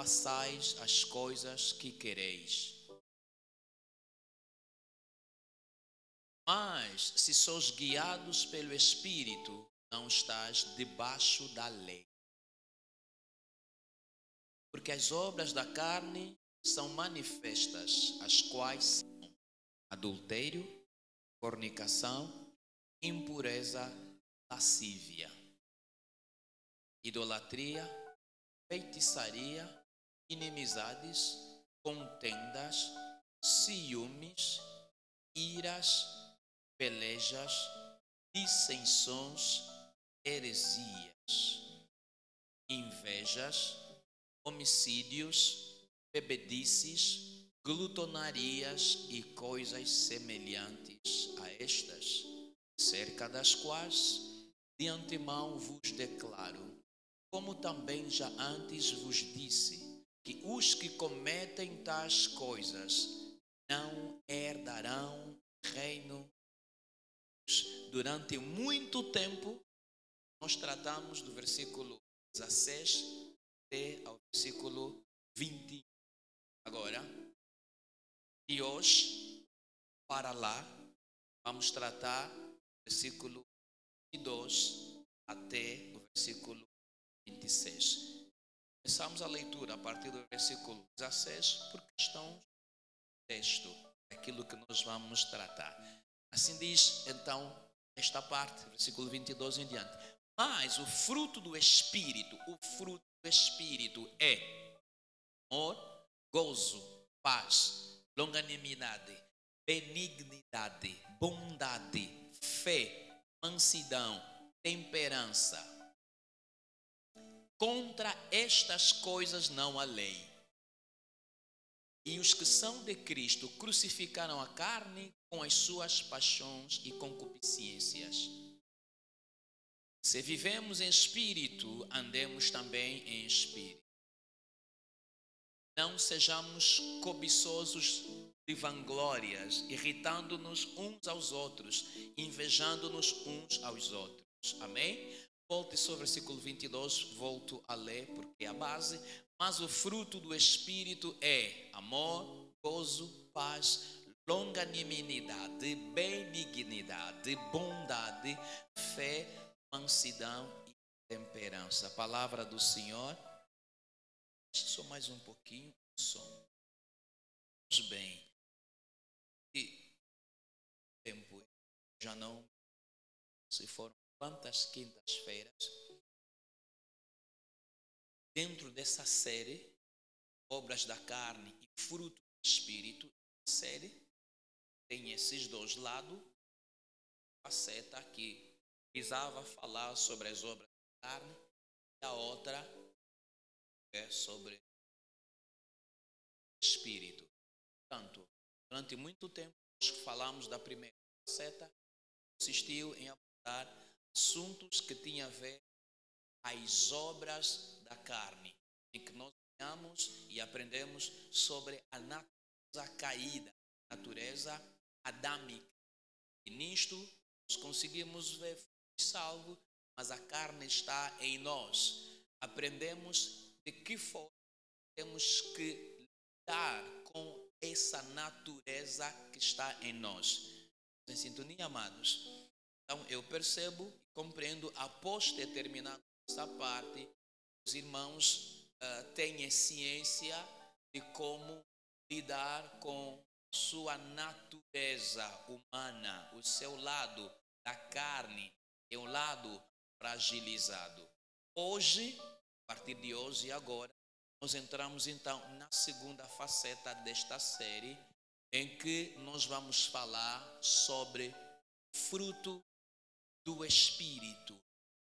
façais as coisas que quereis. Mas se sois guiados pelo Espírito, não estás debaixo da lei. Porque as obras da carne são manifestas, as quais são adultério, fornicação, impureza, lascívia, idolatria, feitiçaria, inimizades, contendas, ciúmes, iras, pelejas, dissensões, heresias, invejas, homicídios, bebedices, glutonarias e coisas semelhantes a estas, cerca das quais de antemão vos declaro, como também já antes vos disse, que os que cometem tais coisas não herdarão o reino. Durante muito tempo, nós tratamos do versículo 16 até ao versículo 21. Agora, de hoje para lá, vamos tratar do versículo 22 até o versículo 26. Começamos a leitura a partir do versículo 16 por questão do texto, aquilo que nós vamos tratar. Assim diz, então, esta parte, versículo 22 em diante. Mas o fruto do Espírito é amor, gozo, paz, longanimidade, benignidade, bondade, fé, mansidão, temperança. Contra estas coisas não há lei. E os que são de Cristo crucificaram a carne com as suas paixões e concupiscências. Se vivemos em espírito, andemos também em espírito. Não sejamos cobiçosos de vanglórias, irritando-nos uns aos outros, invejando-nos uns aos outros. Amém? Volte sobre o versículo 22, volto a ler porque é a base. Mas o fruto do Espírito é amor, gozo, paz, longanimidade, benignidade, bondade, fé, mansidão e temperança. A palavra do Senhor. Só mais um pouquinho o som. Bem, e tempo já não se foram quantas quintas-feiras dentro dessa série obras da carne e fruto do Espírito. Série tem esses dois lados, faceta que visava falar sobre as obras da carne e a outra é sobre Espírito. Portanto, durante muito tempo nós falamos da primeira faceta, consistiu em abordar assuntos que tinham a ver com as obras da carne, em que nós olhamos e aprendemos sobre a natureza caída, a natureza adâmica. E nisto nós conseguimos ver salvo, mas a carne está em nós. Aprendemos de que forma temos que lidar com essa natureza que está em nós. Em sintonia, amados? Então eu percebo e compreendo, após ter terminado essa parte, os irmãos têm ciência de como lidar com sua natureza humana, o seu lado da carne, é um lado fragilizado. Hoje, a partir de hoje e agora, nós entramos então na segunda faceta desta série, em que nós vamos falar sobre fruto do Espírito.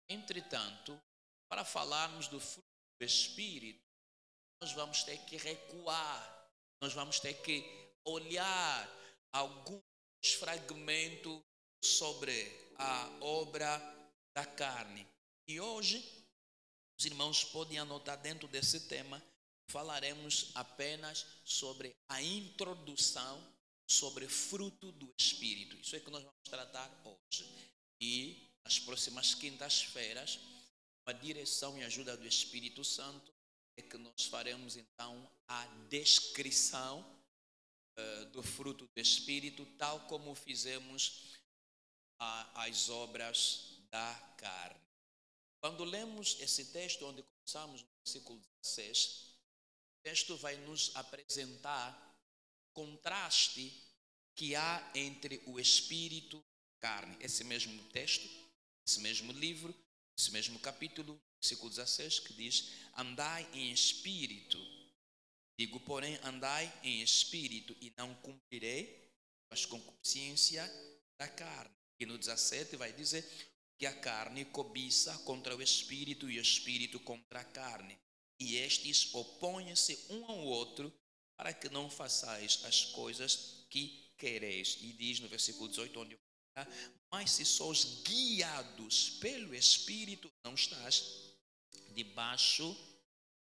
Entretanto, para falarmos do fruto do Espírito, nós vamos ter que recuar, nós vamos ter que olhar alguns fragmentos sobre a obra da carne. E hoje, os irmãos podem anotar dentro desse tema, falaremos apenas sobre a introdução, sobre fruto do Espírito. Isso é que nós vamos tratar hoje. E nas próximas quintas-feiras, com a direção e ajuda do Espírito Santo, é que nós faremos então a descrição do fruto do Espírito, tal como fizemos as obras da carne. Quando lemos esse texto, onde começamos no versículo 16, o texto vai nos apresentar o contraste que há entre o Espírito e a carne. Esse mesmo texto, esse mesmo livro, esse mesmo capítulo, versículo 16, que diz: andai em espírito. Digo, porém, andai em espírito e não cumprirei as concupiscências da carne. E no 17 vai dizer que a carne cobiça contra o espírito e o espírito contra a carne. E estes opõem-se um ao outro para que não façais as coisas que quereis. E diz no versículo 18, onde mas se sois guiados pelo Espírito, não estás debaixo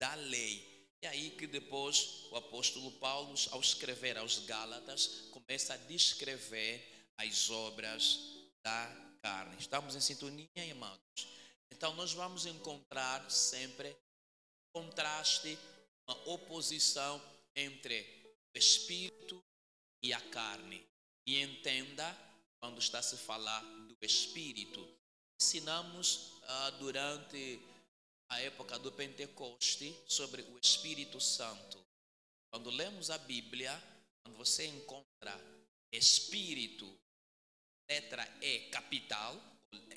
da lei. E aí que depois o apóstolo Paulo, ao escrever aos Gálatas, começa a descrever as obras da carne. Estamos em sintonia, irmãos? Então nós vamos encontrar sempre contraste, uma oposição entre o Espírito e a carne. E entenda, quando está a se falar do Espírito, ensinamos durante a época do Pentecoste sobre o Espírito Santo. Quando lemos a Bíblia, quando você encontra Espírito, letra E capital,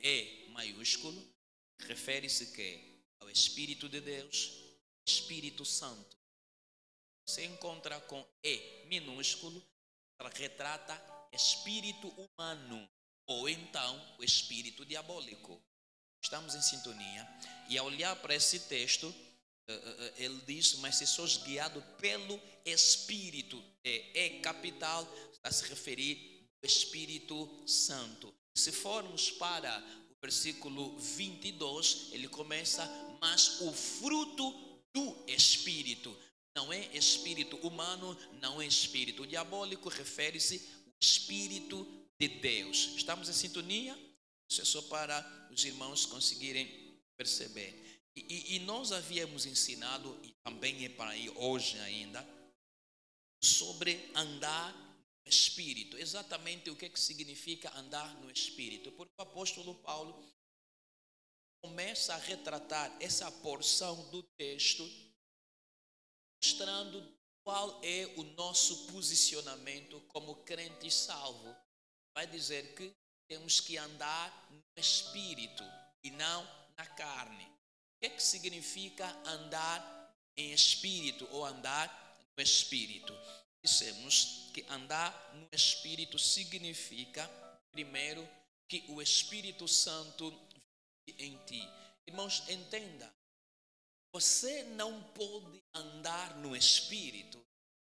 E maiúsculo, refere-se que ao Espírito de Deus, Espírito Santo. Você encontra com E minúsculo, retrata espírito humano, ou então o espírito diabólico. Estamos em sintonia? E ao olhar para esse texto, ele diz, mas se sois guiado pelo Espírito, é capital, está a se referir ao Espírito Santo. Se formos para o versículo 22, ele começa, mas o fruto do Espírito, não é espírito humano, não é espírito diabólico, refere-se ao Espírito de Deus. Estamos em sintonia? Isso é só para os irmãos conseguirem perceber. E nós havíamos ensinado, e também é para aí hoje ainda, sobre andar no Espírito. Exatamente o que significa andar no Espírito. Porque o apóstolo Paulo começa a retratar essa porção do texto, mostrando qual é o nosso posicionamento como crente salvo. Vai dizer que temos que andar no Espírito e não na carne. O que significa andar em Espírito ou andar no Espírito? Dissemos que andar no Espírito significa, primeiro, que o Espírito Santo vive em ti. Irmãos, entenda, você não pode andar no Espírito,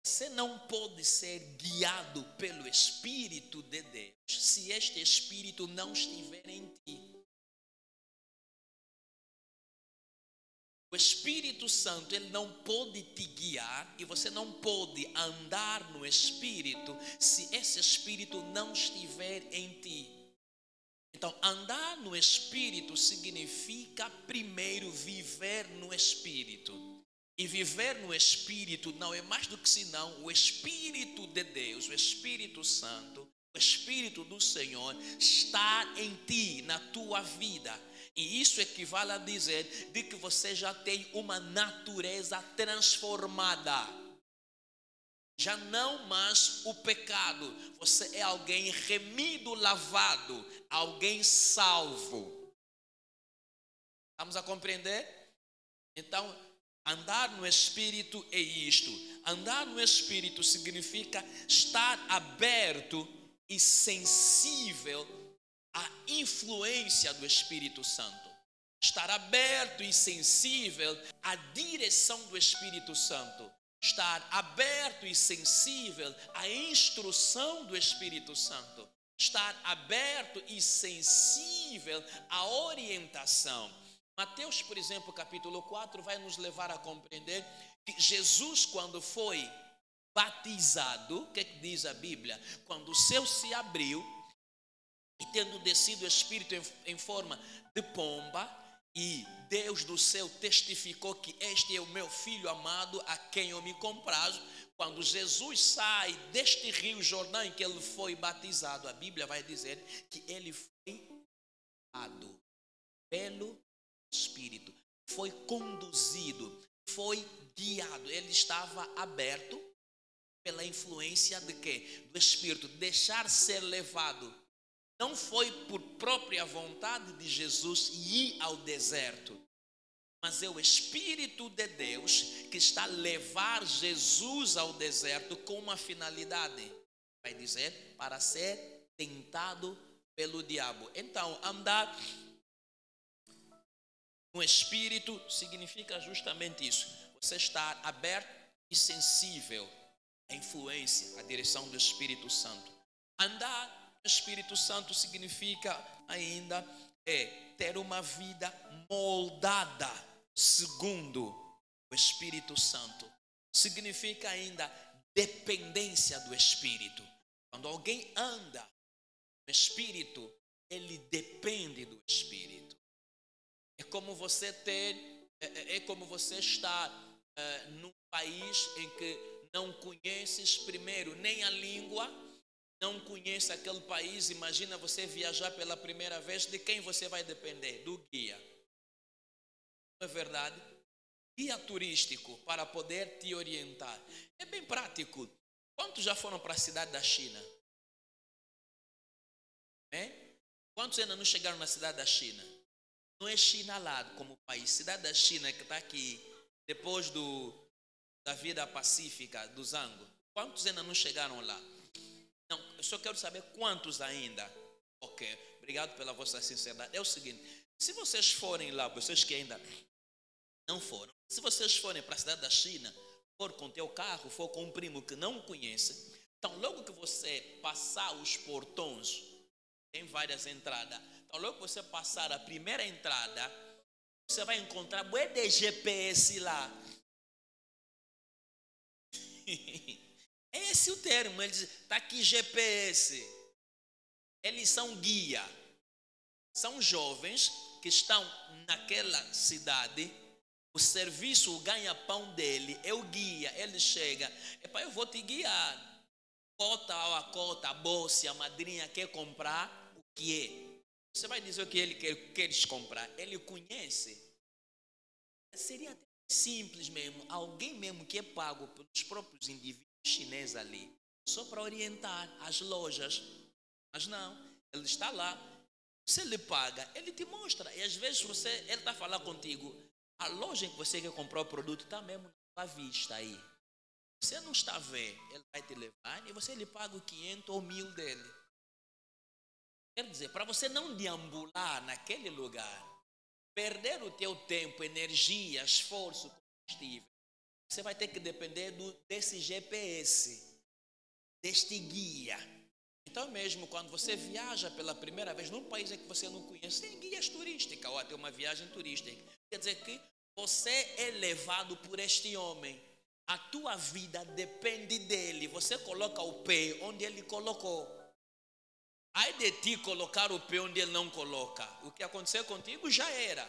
você não pode ser guiado pelo Espírito de Deus se este Espírito não estiver em ti. O Espírito Santo, ele não pode te guiar e você não pode andar no Espírito se esse Espírito não estiver em ti. Então, andar no Espírito significa primeiro viver no Espírito. E viver no Espírito não é mais do que senão o Espírito de Deus, o Espírito Santo, o Espírito do Senhor está em ti, na tua vida. E isso equivale a dizer de que você já tem uma natureza transformada. Já não mais o pecado. Você é alguém remido, lavado, alguém salvo. Vamos a compreender? Então, andar no Espírito é isto. Andar no Espírito significa estar aberto e sensível à influência do Espírito Santo. Estar aberto e sensível à direção do Espírito Santo. Estar aberto e sensível à instrução do Espírito Santo. Estar aberto e sensível à orientação. Mateus, por exemplo, capítulo 4, vai nos levar a compreender que Jesus, quando foi batizado, o que diz a Bíblia? Quando o céu se abriu, e tendo descido o Espírito em forma de pomba, E Deus do céu testificou que este é o meu filho amado, a quem eu me comprazo. Quando Jesus sai deste rio Jordão em que ele foi batizado, a Bíblia vai dizer que ele foi guiado pelo Espírito, foi conduzido, foi guiado. Ele estava aberto pela influência de quê? Do Espírito. Deixar ser levado. Não foi por própria vontade de Jesus ir ao deserto, mas é o Espírito de Deus que está a levar Jesus ao deserto com uma finalidade. Vai dizer, para ser tentado pelo diabo. Então, andar no Espírito significa justamente isso. Você estar aberto e sensível à influência, à direção do Espírito Santo. Andar no Espírito Santo significa ainda ter uma vida moldada segundo o Espírito Santo. Significa ainda dependência do Espírito. Quando alguém anda no Espírito, ele depende do Espírito. É como você estar num país em que não conheces primeiro nem a língua, não conhece aquele país. Imagina você viajar pela primeira vez, de quem você vai depender? Do guia. Não é verdade? Guia turístico para poder te orientar. É bem prático. Quantos já foram para a cidade da China? Quantos ainda não chegaram na cidade da China? Não é China lá como país. Cidade da China que está aqui, depois da vida pacífica do Zango. Quantos ainda não chegaram lá? Não, eu só quero saber quantos ainda. Ok, obrigado pela vossa sinceridade. É o seguinte, se vocês forem lá, vocês que ainda não foram, se vocês forem para a cidade da China, for com teu carro, for com um primo que não conhece, então logo que você passar os portões, tem várias entradas, então logo que você passar a primeira entrada, você vai encontrar bué de GPS lá. É esse o termo. Ele diz, está aqui GPS. Eles são guia. São jovens que estão naquela cidade. O serviço, o ganha-pão dele é o guia. Ele chega, epa, eu vou te guiar. Cota ou a cota, a bolsa, a madrinha quer comprar o que é. Você vai dizer o que ele quer comprar. Ele conhece. Seria até simples mesmo. Alguém mesmo que é pago pelos próprios indivíduos chineses ali, só para orientar as lojas. Mas não, ele está lá. Você lhe paga, ele te mostra. E às vezes ele está a falar contigo. A loja em que você quer comprar o produto está mesmo à vista aí. Você não está a ver, ele vai te levar e você lhe paga o 500 ou 1000 dele. Quer dizer, para você não deambular naquele lugar, perder o teu tempo, energia, esforço, combustível, você vai ter que depender desse GPS, deste guia. Então mesmo quando você viaja pela primeira vez num país em que você não conhece, tem guias turísticas ou até uma viagem turística. Quer dizer que você é levado por este homem. A tua vida depende dele. Você coloca o pé onde ele colocou. Ai de ti colocar o pé onde ele não coloca. O que acontecer contigo já era.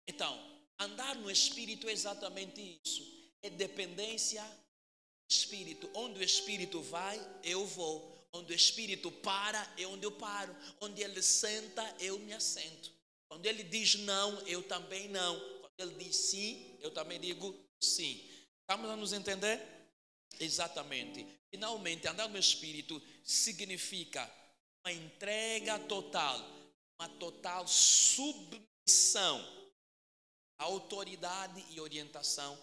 Então, andar no Espírito é exatamente isso. É dependência do Espírito. Onde o Espírito vai, eu vou. Onde o Espírito para, é onde eu paro. Onde ele senta, eu me assento. Quando ele diz não, eu também não. Quando ele diz sim, eu também digo sim. Estamos a nos entender? Exatamente. Finalmente, andar no Espírito significa uma entrega total, uma total submissão à autoridade e orientação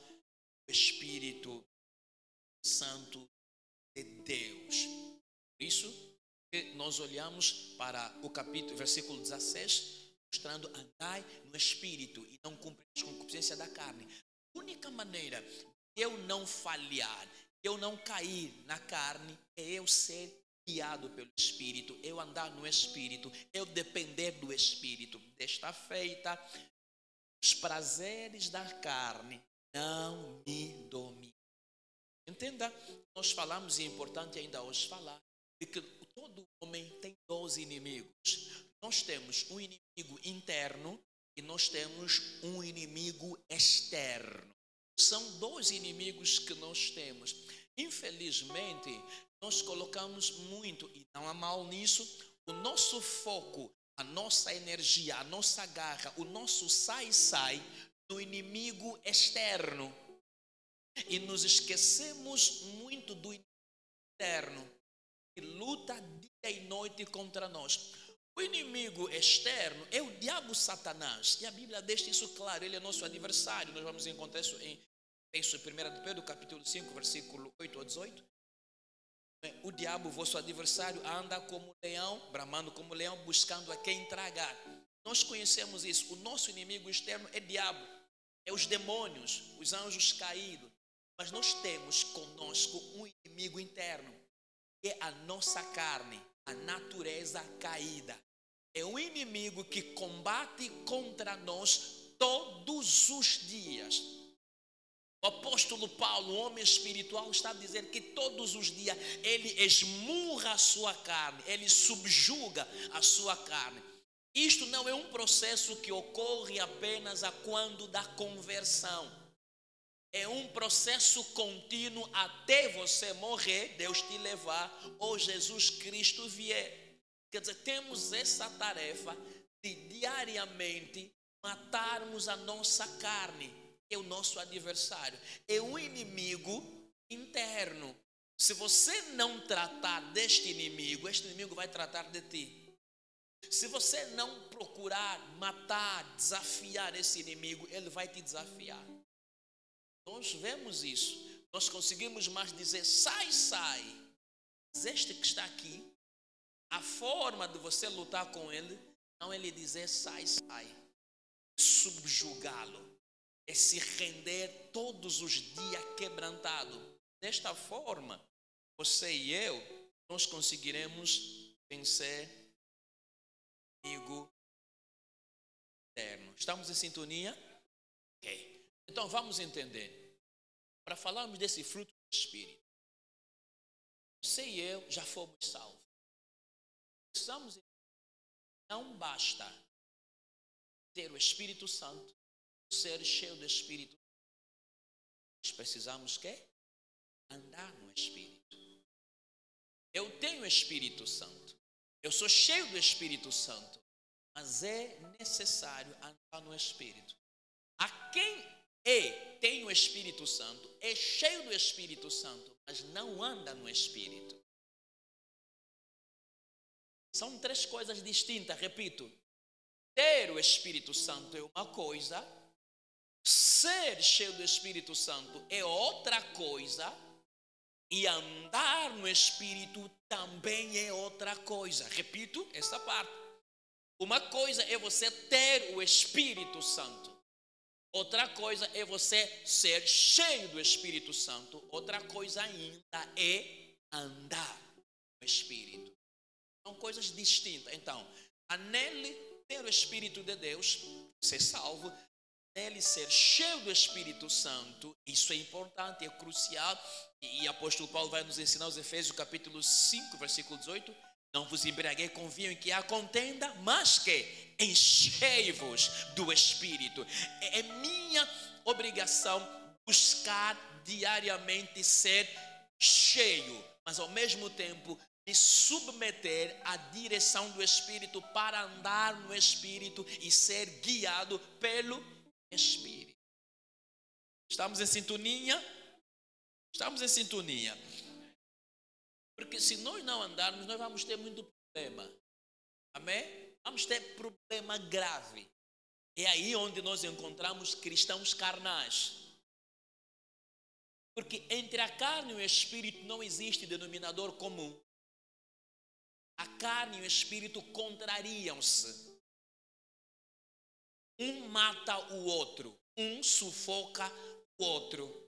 do Espírito Santo de Deus. Por isso que nós olhamos para o capítulo, versículo 16, mostrando andai no Espírito e não cumprir a concupiscência da carne. A única maneira de eu não falhar, de eu não cair na carne, é eu ser guiado pelo Espírito, eu andar no Espírito, eu depender do Espírito. Desta feita, os prazeres da carne não me dominam. Entenda, nós falamos, e é importante ainda hoje falar, de que todo homem tem 2 inimigos. nós temos um inimigo interno e nós temos um inimigo externo. São dois inimigos que nós temos. Infelizmente, nós colocamos muito, e não há mal nisso, o nosso foco, a nossa energia, a nossa garra, o nosso sai-sai no inimigo externo. E nos esquecemos muito do inimigo interno, que luta dia e noite contra nós. O inimigo externo é o diabo Satanás. E a Bíblia deixa isso claro, ele é nosso adversário. Nós vamos encontrar isso em 1 Pedro, capítulo 5, versículo 8 a 18. O diabo, vosso adversário, anda como leão, bramando como leão, buscando a quem tragar. Nós conhecemos isso. O nosso inimigo externo é diabo, é os demônios, os anjos caídos. Mas nós temos conosco um inimigo interno, que é a nossa carne, a natureza caída. É um inimigo que combate contra nós todos os dias. O apóstolo Paulo, o homem espiritual, está a dizer que todos os dias ele esmurra a sua carne, ele subjuga a sua carne. Isto não é um processo que ocorre apenas a quando da conversão. É um processo contínuo até você morrer, Deus te levar, ou Jesus Cristo vier. Quer dizer, temos essa tarefa de diariamente matarmos a nossa carne, que é o nosso adversário. É um inimigo interno. Se você não tratar deste inimigo, este inimigo vai tratar de ti. Se você não procurar matar, desafiar esse inimigo, ele vai te desafiar. Nós vemos isso. Nós conseguimos mais dizer, sai, sai. Mas este que está aqui, a forma de você lutar com ele, não é ele dizer, sai, sai. Subjugá-lo. É se render todos os dias quebrantado. Desta forma, você e eu, nós conseguiremos vencer o inimigo interno. Estamos em sintonia? Ok. Então vamos entender. Para falarmos desse fruto do Espírito, você e eu já fomos salvos. Precisamos, não basta ter o Espírito Santo, ser cheio do Espírito. Nós precisamos quê? Andar no Espírito. Eu tenho o Espírito Santo. Eu sou cheio do Espírito Santo. Mas é necessário andar no Espírito. A quem tem o Espírito Santo, é cheio do Espírito Santo, mas não anda no Espírito. São três coisas distintas, repito. Ter o Espírito Santo é uma coisa, ser cheio do Espírito Santo é outra coisa, e andar no Espírito também é outra coisa. Repito essa parte. Uma coisa é você ter o Espírito Santo. Outra coisa é você ser cheio do Espírito Santo. Outra coisa ainda é andar no Espírito. São coisas distintas. Então, nele ter o Espírito de Deus, ser salvo, nele ser cheio do Espírito Santo, isso é importante, é crucial. E o apóstolo Paulo vai nos ensinar os Efésios capítulo 5, versículo 18. Não vos embriaguei com vinho em que há contenda, mas que enchei-vos do Espírito. É minha obrigação buscar diariamente ser cheio, mas ao mesmo tempo me submeter à direção do Espírito para andar no Espírito e ser guiado pelo Espírito. Estamos em sintonia? Estamos em sintonia. Porque se nós não andarmos, nós vamos ter muito problema. Amém? Vamos ter problema grave. É aí onde nós encontramos cristãos carnais. Porque entre a carne e o Espírito não existe denominador comum. A carne e o Espírito contrariam-se. Um mata o outro. Um sufoca o outro.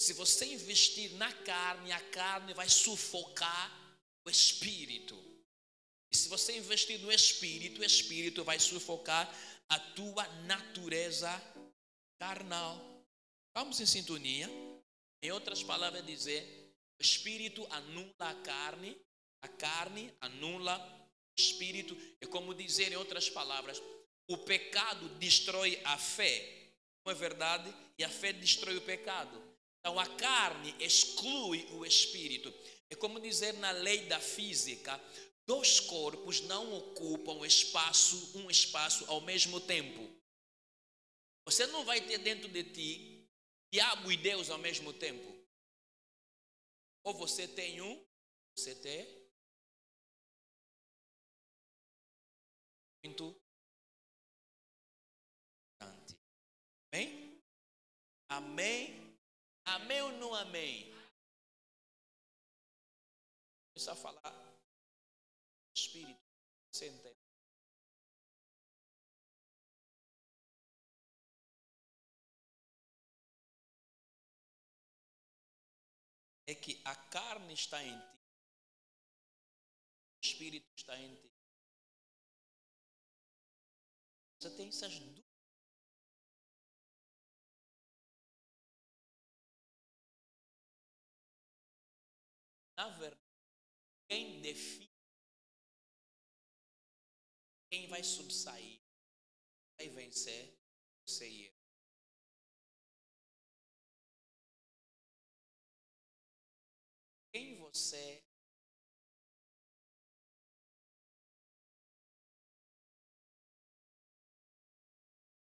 Se você investir na carne, a carne vai sufocar o Espírito. E se você investir no Espírito, o Espírito vai sufocar a tua natureza carnal. Vamos em sintonia? Em outras palavras, dizer, o Espírito anula a carne anula o espírito, é como dizer, em outras palavras, o pecado destrói a fé, não é verdade? E a fé destrói o pecado. Então a carne exclui o espírito. É como dizer na lei da física, dois corpos não ocupam um espaço ao mesmo tempo. Você não vai ter dentro de ti diabo e Deus ao mesmo tempo. Ou você tem você tem muito importante. Amém? Amém? Amém ou não amém? Começa a falar espírito, você entende? É que a carne está em ti, o espírito está em ti. Você tem essas duas. Na verdade, quem define, quem vai subsair, vai vencer, você e eu. Quem você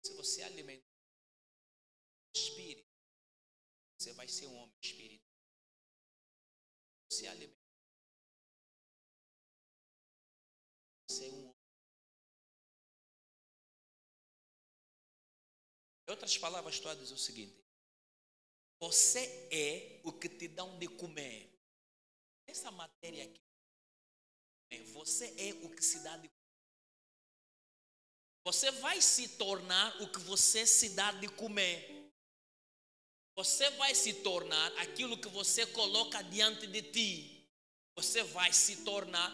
se você alimentar o espírito, você vai ser um homem espiritual. Se alimentar, ser um homem. Em outras palavras, estou a dizer o seguinte: você é o que te dão de comer. Essa matéria aqui, você é o que se dá de comer. Você vai se tornar o que você se dá de comer. Você vai se tornar aquilo que você coloca diante de ti. Você vai se tornar,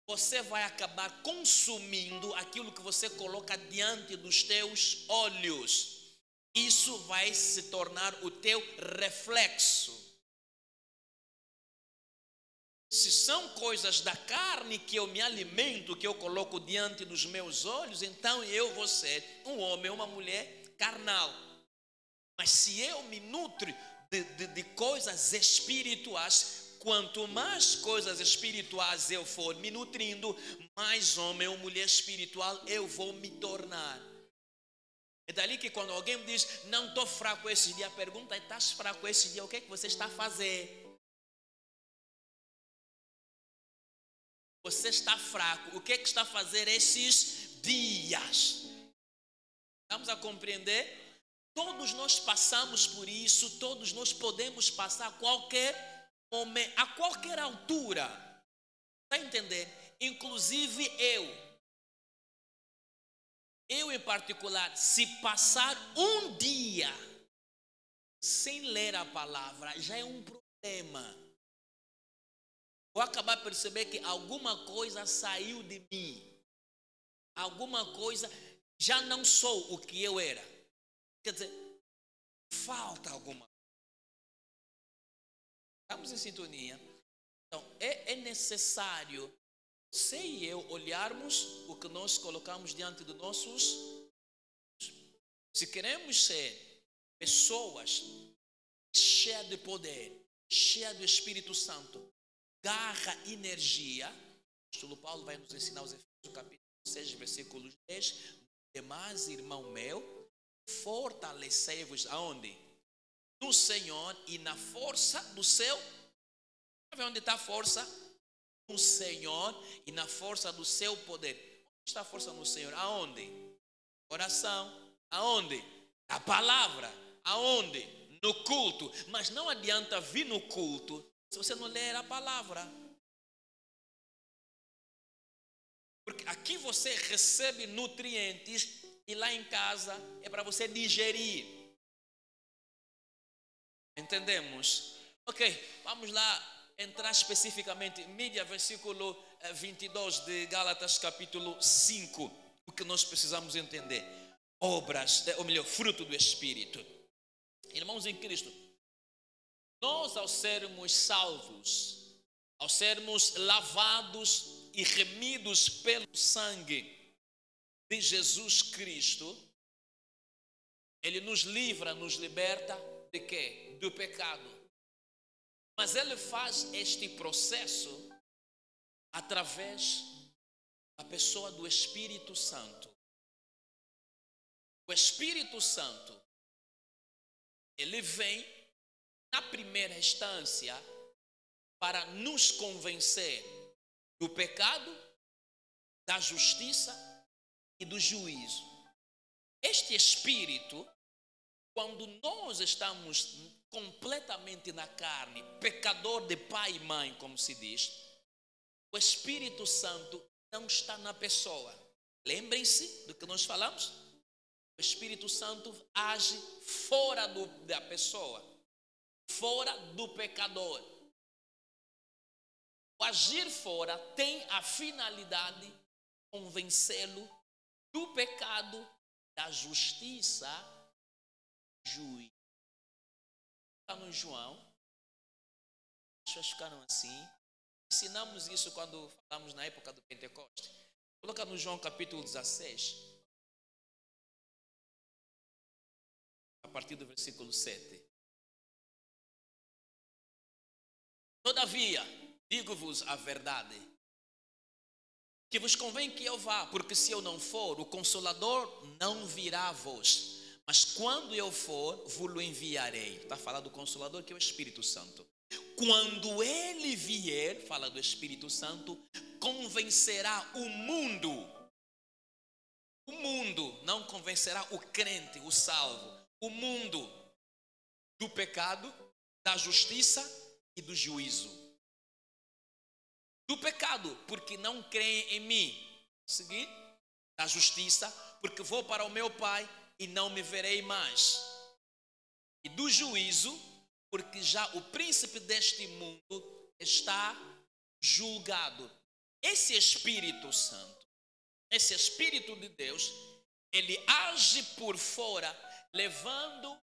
você vai acabar consumindo aquilo que você coloca diante dos teus olhos. Isso vai se tornar o teu reflexo. Se são coisas da carne que eu me alimento, que eu coloco diante dos meus olhos, então eu vou ser um homem ou uma mulher carnal. Mas se eu me nutro de coisas espirituais, quanto mais coisas espirituais eu for me nutrindo, mais homem ou mulher espiritual eu vou me tornar. É dali que quando alguém me diz, não estou fraco esse dia, a pergunta é, estás fraco esse dia, o que é que você está a fazer? Você está fraco, o que é que está a fazer esses dias? Vamos a compreender? Todos nós passamos por isso, todos nós podemos passar a qualquer momento, a qualquer altura. Está entendendo? Inclusive eu em particular, se passar um dia sem ler a palavra, já é um problema. Vou acabar perceber que alguma coisa saiu de mim. Alguma coisa, já não sou o que eu era. Quer dizer, falta alguma coisa. Estamos em sintonia? Então, é necessário você e eu olharmos o que nós colocamos diante dos nossos. Se queremos ser pessoas cheias de poder, cheias do Espírito Santo, garra, energia, o apóstolo Paulo vai nos ensinar os Efésios capítulo 6, versículos 10. Demais, irmão meu, fortalecei-vos aonde? No Senhor e na força do seu. Sabe onde está a força? No Senhor e na força do seu poder. Onde está a força no Senhor? Aonde? Oração. Aonde? A palavra. Aonde? No culto. Mas não adianta vir no culto se você não ler a palavra. Porque aqui você recebe nutrientes e lá em casa é para você digerir. Entendemos? Ok, vamos lá entrar especificamente. Mídia, versículo 22 de Gálatas capítulo 5. O que nós precisamos entender. Obras, ou melhor, fruto do Espírito. Irmãos em Cristo, nós ao sermos salvos, ao sermos lavados e remidos pelo sangue de Jesus Cristo, Ele nos livra, nos liberta de quê? Do pecado. Mas Ele faz este processo através da pessoa do Espírito Santo. O Espírito Santo, ele vem na primeira instância para nos convencer do pecado, da justiça e do juízo. Este Espírito, quando nós estamos completamente na carne, pecador de pai e mãe, como se diz, o Espírito Santo não está na pessoa. Lembrem-se do que nós falamos? O Espírito Santo age fora da pessoa, fora do pecador. O agir fora tem a finalidade de convencê-lo do pecado, da justiça, do juízo. Está no João, as pessoas ficaram assim. Ensinamos isso quando falamos na época do Pentecoste. Coloca no João capítulo 16, a partir do versículo 7. Todavia, digo-vos a verdade, que vos convém que eu vá, porque se eu não for, o Consolador não virá a vós. Mas quando eu for, vos-lo enviarei. Está falando do Consolador, que é o Espírito Santo. Quando ele vier, fala do Espírito Santo, convencerá o mundo. O mundo não convencerá o crente, o salvo. O mundo do pecado, da justiça e do juízo. Do pecado, porque não creem em mim. Seguir? Da justiça, porque vou para o meu Pai e não me verei mais. E do juízo, porque já o príncipe deste mundo está julgado. Esse Espírito Santo, esse Espírito de Deus, ele age por fora, levando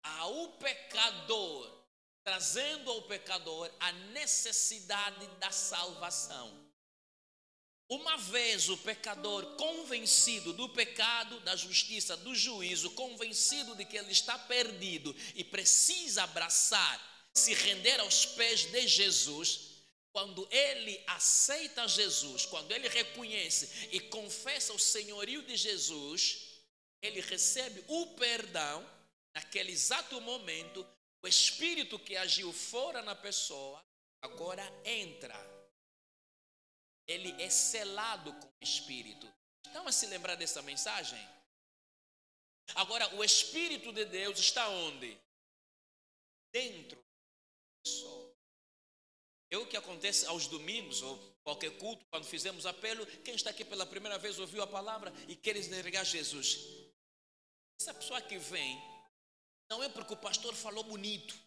ao pecador, trazendo ao pecador a necessidade da salvação. Uma vez o pecador convencido do pecado, da justiça, do juízo, convencido de que ele está perdido e precisa abraçar, se render aos pés de Jesus, quando ele aceita Jesus, quando ele reconhece e confessa o senhorio de Jesus, ele recebe o perdão. Naquele exato momento, o Espírito que agiu fora na pessoa, agora entra. Ele é selado com o Espírito. Estão a se lembrar dessa mensagem? Agora, o Espírito de Deus está onde? Dentro da pessoa. É o que acontece aos domingos, ou qualquer culto, quando fizemos apelo. Quem está aqui pela primeira vez ouviu a palavra e quer negar Jesus? Essa pessoa que vem, não é porque o pastor falou bonito,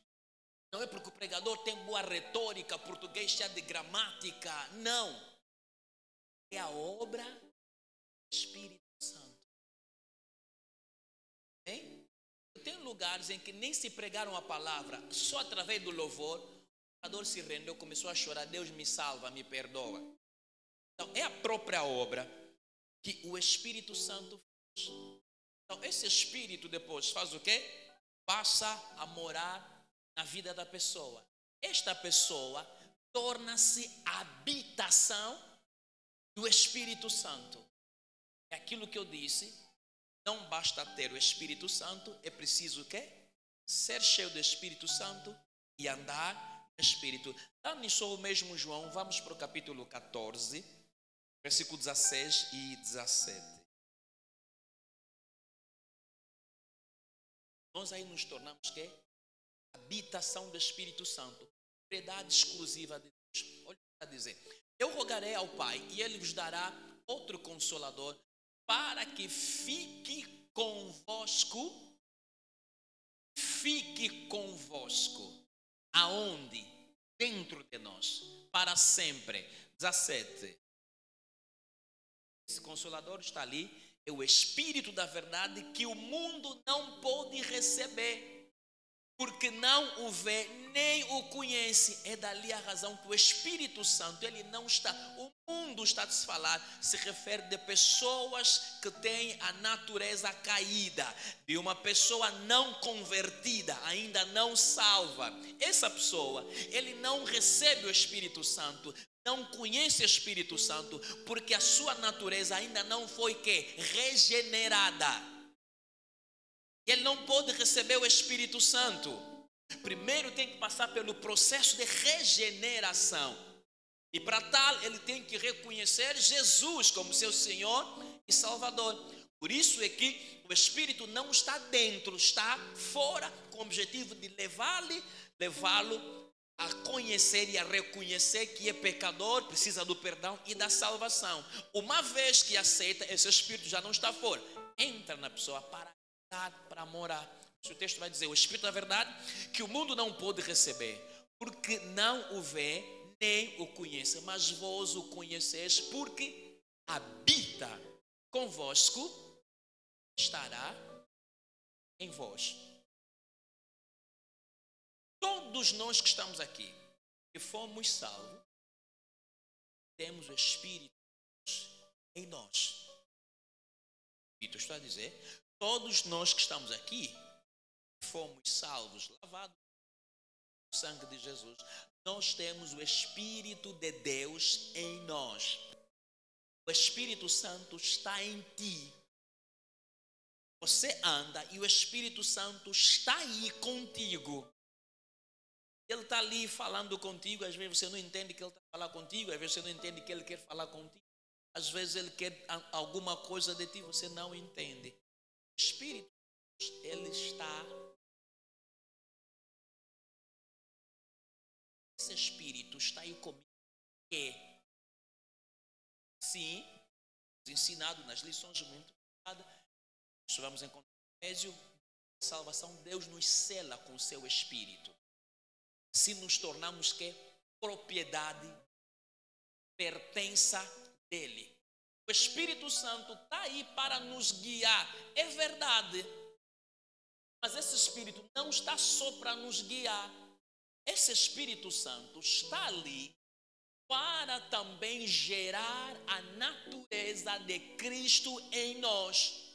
não é porque o pregador tem boa retórica, português cheio de gramática, não. É a obra do Espírito Santo. Hein? Tem lugares em que nem se pregaram a palavra, só através do louvor, o pregador se rendeu, começou a chorar, Deus me salva, me perdoa. Então, é a própria obra que o Espírito Santo faz. Então, esse Espírito depois faz o quê? Passa a morar na vida da pessoa. Esta pessoa torna-se habitação do Espírito Santo. É aquilo que eu disse, não basta ter o Espírito Santo, é preciso o quê? Ser cheio do Espírito Santo e andar no Espírito. Então, nisso o mesmo João, vamos para o capítulo 14, versículo 16 e 17. Nós aí nos tornamos que habitação do Espírito Santo, propriedade exclusiva de Deus. Olha o que está a dizer. Eu rogarei ao Pai e Ele vos dará outro Consolador para que fique convosco. Fique convosco. Aonde? Dentro de nós. Para sempre. 17. Esse Consolador está ali. É o Espírito da verdade que o mundo não pode receber. porque não o vê nem o conhece. É dali a razão que o Espírito Santo, ele não está, o mundo está a se falar, se refere de pessoas que têm a natureza caída, de uma pessoa não convertida, ainda não salva. Essa pessoa, ele não recebe o Espírito Santo, não conhece o Espírito Santo, porque a sua natureza ainda não foi regenerada. Ele não pode receber o Espírito Santo. Primeiro tem que passar pelo processo de regeneração. E para tal, ele tem que reconhecer Jesus como seu Senhor e Salvador. Por isso é que o Espírito não está dentro, está fora, com o objetivo de levá-lo a conhecer e a reconhecer que é pecador, precisa do perdão e da salvação. Uma vez que aceita, esse Espírito já não está fora. Entra na pessoa para morar. O texto vai dizer, o Espírito da verdade, que o mundo não pode receber, porque não o vê, nem o conhece, mas vós o conheceis, porque habita convosco, estará em vós. Todos nós que estamos aqui, que fomos salvos, temos o Espírito em nós. E tu está a dizer, todos nós que estamos aqui, fomos salvos, lavados no sangue de Jesus, nós temos o Espírito de Deus em nós. O Espírito Santo está em ti. Você anda e o Espírito Santo está aí contigo. Ele está ali falando contigo, às vezes você não entende que ele está falando contigo, às vezes você não entende que ele quer falar contigo, às vezes ele quer alguma coisa de ti, você não entende. O Espírito, ele está. Esse Espírito está aí comigo. Sim, ensinado nas lições muito isso vamos encontrar no Efésio, salvação, Deus nos sela com o seu Espírito. Se nos tornamos propriedade, pertença dele. O Espírito Santo está aí para nos guiar, é verdade. Mas esse Espírito não está só para nos guiar. Esse Espírito Santo está ali para também gerar a natureza de Cristo em nós.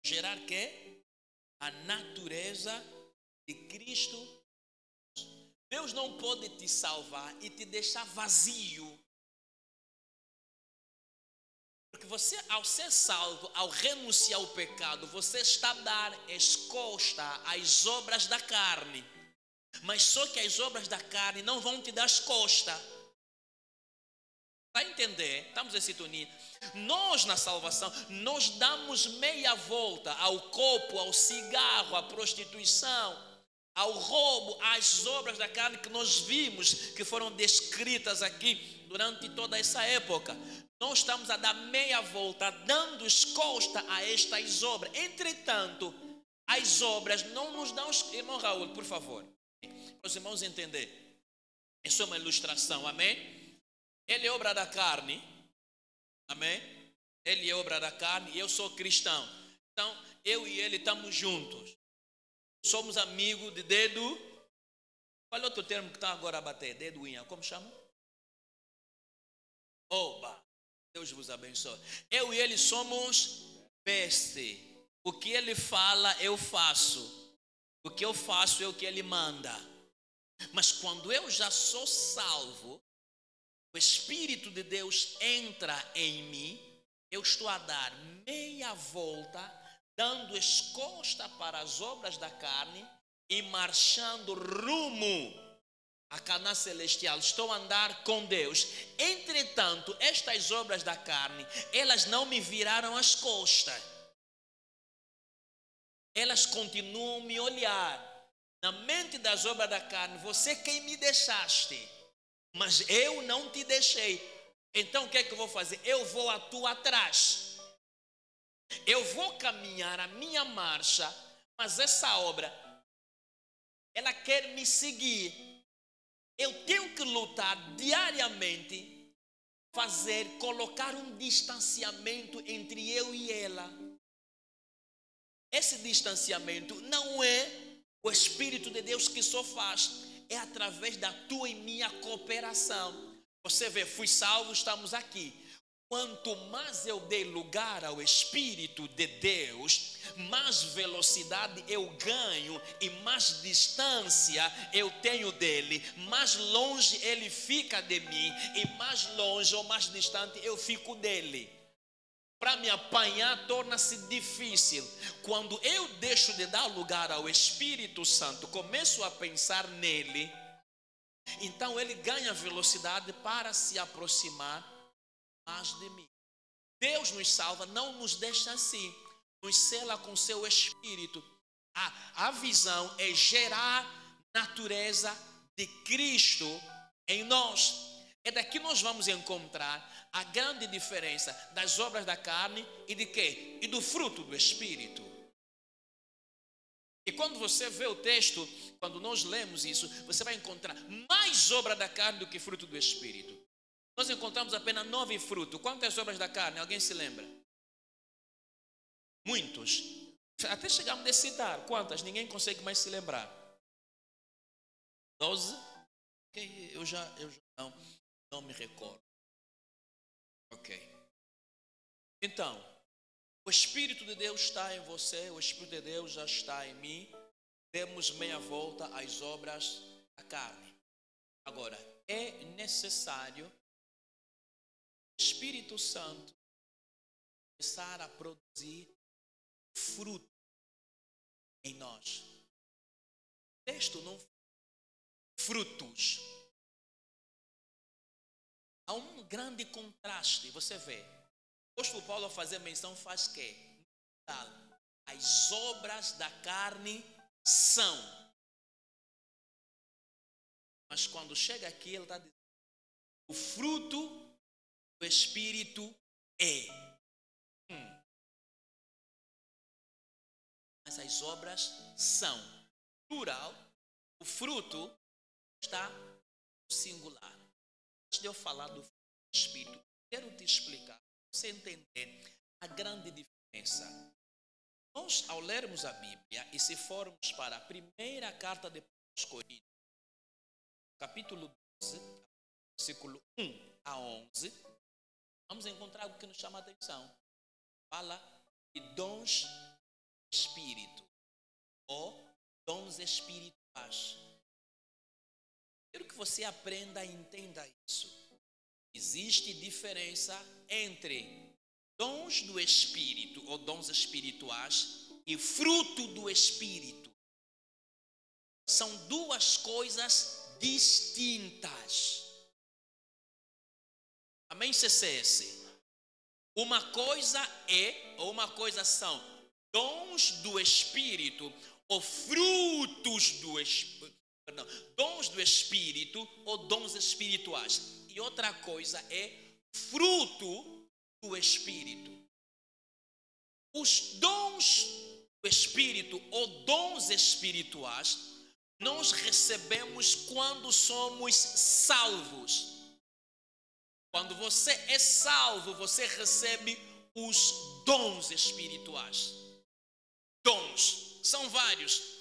Gerar a natureza de Cristo. Deus não pode te salvar e te deixar vazio. Porque você, ao ser salvo, ao renunciar ao pecado, você está a dar escosta às obras da carne. Mas só que as obras da carne não vão te dar escosta. Para entender, estamos em sintonia. Nós na salvação, nós damos meia volta ao copo, ao cigarro, à prostituição, ao roubo, às obras da carne que nós vimos, que foram descritas aqui durante toda essa época. Nós estamos a dar meia volta, dando escosta a estas obras. Entretanto, as obras não nos dão... Irmão Raul, por favor, para os irmãos entenderem. Isso é uma ilustração, amém? Ele é obra da carne, amém? Ele é obra da carne e eu sou cristão. Então, eu e ele estamos juntos. Somos amigos de dedo. Qual é outro termo que está agora a bater? Dedo unha, como chama? Oba, Deus vos abençoe. Eu e ele somos peste. O que ele fala, eu faço. O que eu faço é o que ele manda. Mas quando eu já sou salvo, o Espírito de Deus entra em mim, eu estou a dar meia volta, dando escosta para as obras da carne e marchando rumo a Canaã celestial. Estou a andar com Deus. Entretanto, estas obras da carne, elas não me viraram as costas. Elas continuam a me olhar. Na mente das obras da carne, você quem me deixaste, mas eu não te deixei. Então o que é que eu vou fazer? Eu vou a tua atrás. Eu vou caminhar a minha marcha, mas essa obra, ela quer me seguir. Eu tenho que lutar diariamente, colocar um distanciamento entre eu e ela. Esse distanciamento não é o Espírito de Deus que só faz, é através da tua e minha cooperação. Você vê, fui salvo, estamos aqui. Quanto mais eu dei lugar ao Espírito de Deus, mais velocidade eu ganho e mais distância eu tenho dele. Mais longe ele fica de mim e mais longe ou mais distante eu fico dele. Para me apanhar torna-se difícil. Quando eu deixo de dar lugar ao Espírito Santo, começo a pensar nele, então ele ganha velocidade para se aproximar mais de mim. Deus nos salva, não nos deixa assim, nos sela com seu Espírito. A visão é gerar natureza de Cristo em nós. É daqui nós vamos encontrar a grande diferença das obras da carne e de quê? E do fruto do Espírito. E quando você vê o texto, quando nós lemos isso, você vai encontrar mais obra da carne do que fruto do Espírito. Nós encontramos apenas 9 frutos. Quantas obras da carne? Alguém se lembra? Muitos. Até chegamos a citar. Quantas? Ninguém consegue mais se lembrar. 12? Okay. Eu já não me recordo. Ok. Então, o Espírito de Deus está em você, o Espírito de Deus já está em mim. Demos meia volta às obras da carne. Agora, é necessário o Espírito Santo começar a produzir fruto em nós. O texto não frutos. Há um grande contraste, você vê. O apóstolo Paulo, ao fazer menção, faz que as obras da carne são. Mas quando chega aqui, ele está dizendo: o fruto do Espírito é. Mas as obras são. Plural, o fruto está no singular. Antes de eu falar do Espírito, quero te explicar, para você entender a grande diferença. Nós, ao lermos a Bíblia, e se formos para a primeira carta de Paulo aos Coríntios, capítulo 12, versículo 1 a 11, vamos encontrar algo que nos chama a atenção. Fala de dons do Espírito, ou dons espirituais. Quero que você aprenda e entenda isso. Existe diferença entre dons do Espírito ou dons espirituais e fruto do Espírito. São duas coisas distintas. Amém, CCS? Uma coisa é, ou uma coisa são dons do Espírito ou frutos do Espírito. Perdão, dons do Espírito ou dons espirituais. E outra coisa é fruto do Espírito. Os dons do Espírito ou dons espirituais nós recebemos quando somos salvos. Quando você é salvo, você recebe os dons espirituais. Dons, são vários.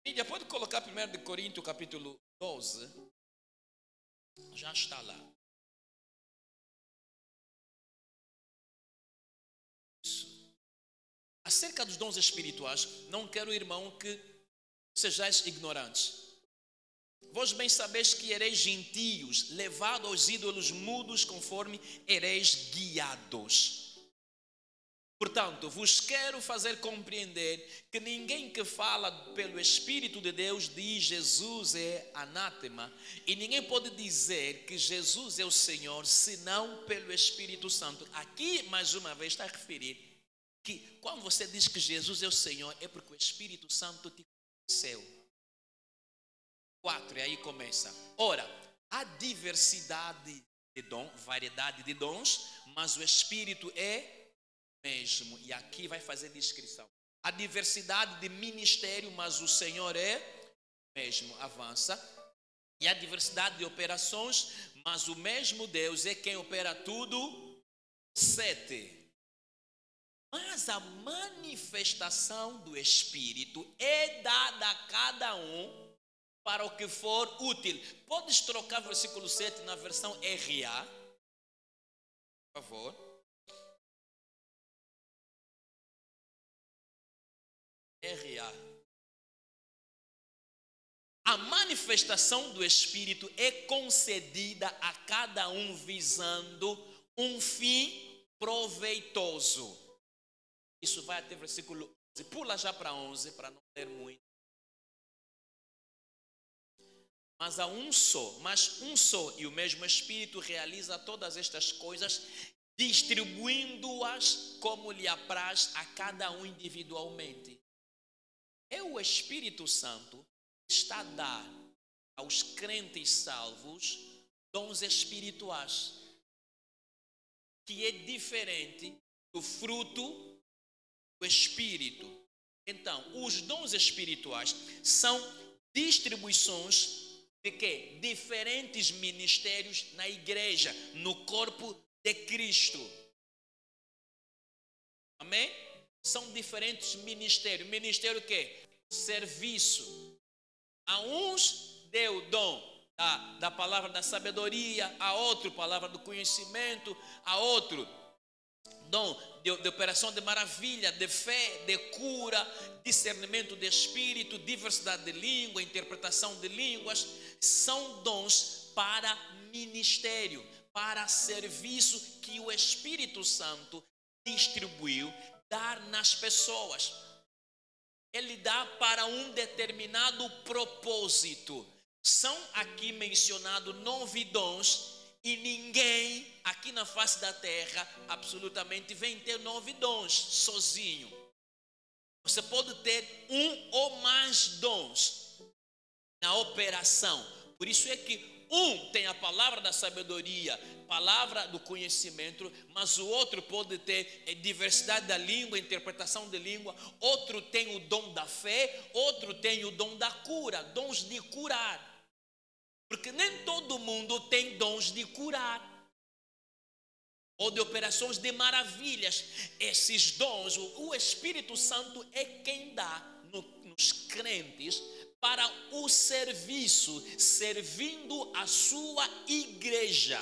Mídia, pode colocar 1 Coríntios capítulo 12. Já está lá. Isso. Acerca dos dons espirituais, não quero, irmão, que sejais ignorantes. Vós bem sabeis que ereis gentios, levados aos ídolos mudos, conforme ereis guiados. Portanto, vos quero fazer compreender que ninguém que fala pelo Espírito de Deus diz Jesus é anátema. E ninguém pode dizer que Jesus é o Senhor, senão pelo Espírito Santo. Aqui, mais uma vez, está a referir que quando você diz que Jesus é o Senhor, é porque o Espírito Santo te conheceu. 4, e aí começa. Ora, há diversidade de dons, variedade de dons, mas o Espírito é mesmo. E aqui vai fazer descrição. A diversidade de ministério, mas o Senhor é mesmo. Avança. E há diversidade de operações, mas o mesmo Deus é quem opera tudo. 7. Mas a manifestação do Espírito é dada a cada um para o que for útil. Podes trocar o versículo 7 na versão RA, por favor. RA. A manifestação do Espírito é concedida a cada um visando um fim proveitoso. Isso vai até o versículo 11. Pula já para 11 para não ler muito. Mas um só e o mesmo Espírito realiza todas estas coisas, distribuindo-as como lhe apraz a cada um individualmente. É o Espírito Santo que está a dar aos crentes salvos dons espirituais, que é diferente do fruto do Espírito. Então, os dons espirituais são distribuições de quê? Diferentes ministérios na igreja, no corpo de Cristo. Amém? São diferentes ministérios. Ministério o quê? Serviço. A uns deu o dom da palavra da sabedoria, a outro palavra do conhecimento, a outro dom de operação de maravilha, de fé, de cura, discernimento de espírito, diversidade de língua, interpretação de línguas. São dons para ministério, para serviço que o Espírito Santo distribuiu, dar nas pessoas. Ele dá para um determinado propósito. São aqui mencionados 9 dons. E ninguém aqui na face da terra absolutamente vem ter 9 dons sozinho. Você pode ter um ou mais dons na operação. Por isso é que um tem a palavra da sabedoria, palavra do conhecimento, mas o outro pode ter diversidade da língua, interpretação de língua. Outro tem o dom da fé, outro tem o dom da cura, dons de curar. Porque nem todo mundo tem dons de curar ou de operações de maravilhas. Esses dons, o Espírito Santo é quem dá nos crentes para o serviço, servindo a sua igreja.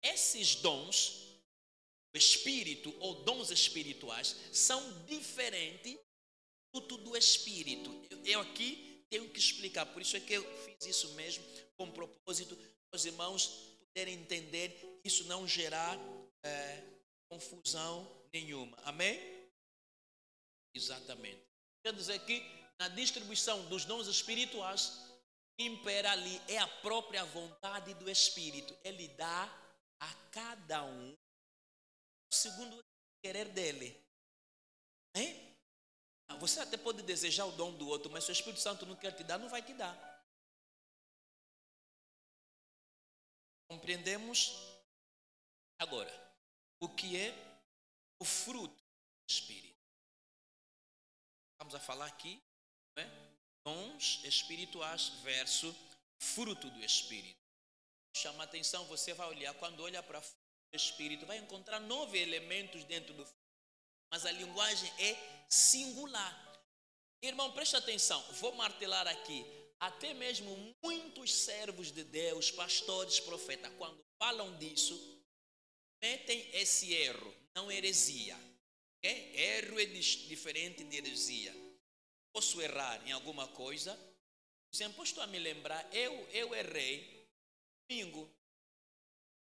Esses dons, o Espírito ou dons espirituais, são diferentes do Espírito. Eu aqui tenho que explicar, por isso é que eu fiz isso mesmo, com propósito, para os irmãos poderem entender, isso não gerar confusão nenhuma. Amém? Exatamente. Quer dizer que na distribuição dos dons espirituais, o que impera ali é a própria vontade do Espírito. Ele dá a cada um segundo o querer dele. Amém? Você até pode desejar o dom do outro, mas se o Espírito Santo não quer te dar, não vai te dar. Compreendemos? Agora, o que é o fruto do Espírito? Vamos a falar aqui, não é? Dons espirituais versus fruto do Espírito. Chama a atenção, você vai olhar, quando olha para o fruto do Espírito, vai encontrar 9 elementos dentro do fruto. Mas a linguagem é singular. Irmão, preste atenção, vou martelar aqui. Até mesmo muitos servos de Deus, pastores, profetas, quando falam disso, metem esse erro, não heresia. Okay? Erro é diferente de heresia. Posso errar em alguma coisa? Por exemplo, estou a me lembrar, eu errei domingo.